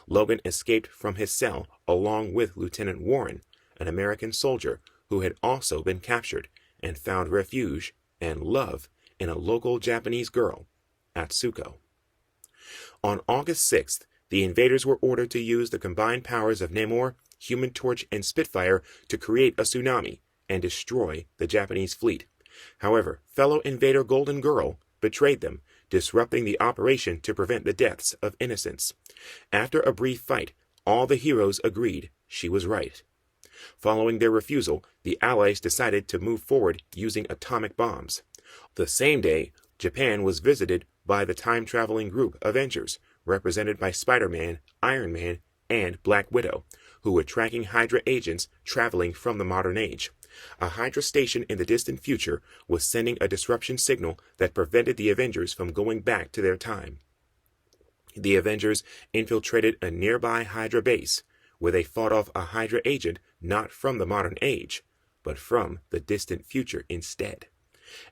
Logan escaped from his cell along with Lieutenant Warren, an American soldier who had also been captured, and found refuge and love in a local Japanese girl, Atsuko. On August 6th, the invaders were ordered to use the combined powers of Namor, Human Torch, and Spitfire to create a tsunami and destroy the Japanese fleet. However, fellow invader Golden Girl betrayed them, disrupting the operation to prevent the deaths of innocents. After a brief fight, all the heroes agreed she was right. Following their refusal, the Allies decided to move forward using atomic bombs. The same day, Japan was visited by the time-traveling group Avengers, represented by Spider-Man, Iron Man, and Black Widow, who were tracking Hydra agents traveling from the modern age. A Hydra station in the distant future was sending a disruption signal that prevented the Avengers from going back to their time. The Avengers infiltrated a nearby Hydra base, where they fought off a Hydra agent not from the modern age, but from the distant future instead.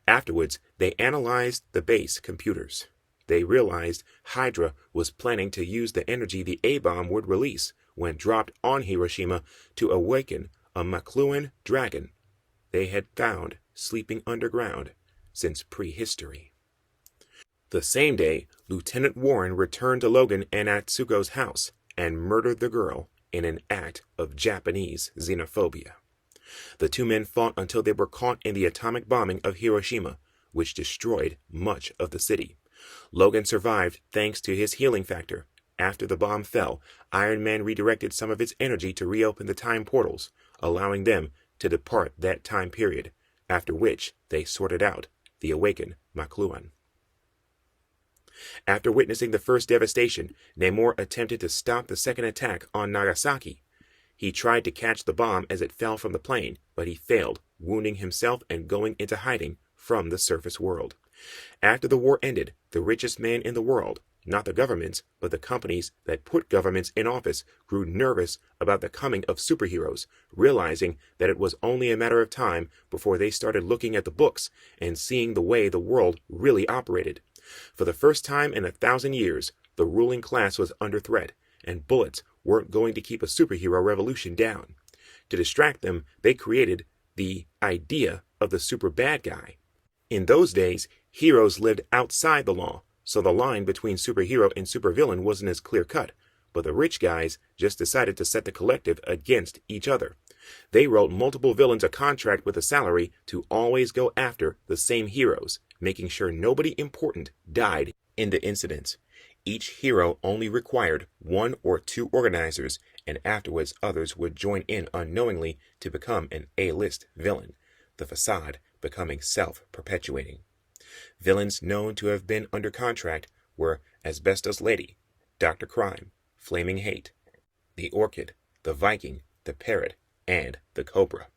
Afterwards, they analyzed the base computers. They realized Hydra was planning to use the energy the A-bomb would release when dropped on Hiroshima to awaken a McLuhan dragon they had found sleeping underground since prehistory. The same day, Lieutenant Warren returned to Logan and Atsuko's house and murdered the girl in an act of Japanese xenophobia. The two men fought until they were caught in the atomic bombing of Hiroshima, which destroyed much of the city. Logan survived thanks to his healing factor. After the bomb fell, Iron Man redirected some of its energy to reopen the time portals, allowing them to depart that time period, after which they sorted out the awakened McLuhan. After witnessing the first devastation, Namor attempted to stop the second attack on Nagasaki. He tried to catch the bomb as it fell from the plane, but he failed, wounding himself and going into hiding from the surface world. After the war ended, the richest man in the world, not the governments, but the companies that put governments in office, grew nervous about the coming of superheroes, realizing that it was only a matter of time before they started looking at the books and seeing the way the world really operated. For the first time in 1,000 years, the ruling class was under threat, and bullets weren't going to keep a superhero revolution down. To distract them, they created the idea of the super bad guy. In those days, heroes lived outside the law, so the line between superhero and supervillain wasn't as clear-cut, but the rich guys just decided to set the collective against each other. They wrote multiple villains a contract with a salary to always go after the same heroes, making sure nobody important died in the incidents. Each hero only required 1 or 2 organizers, and afterwards others would join in unknowingly to become an A-list villain, the facade becoming self-perpetuating. Villains known to have been under contract were Asbestos Lady, Dr. Crime, Flaming Hate, the Orchid, the Viking, the Parrot, and the Cobra.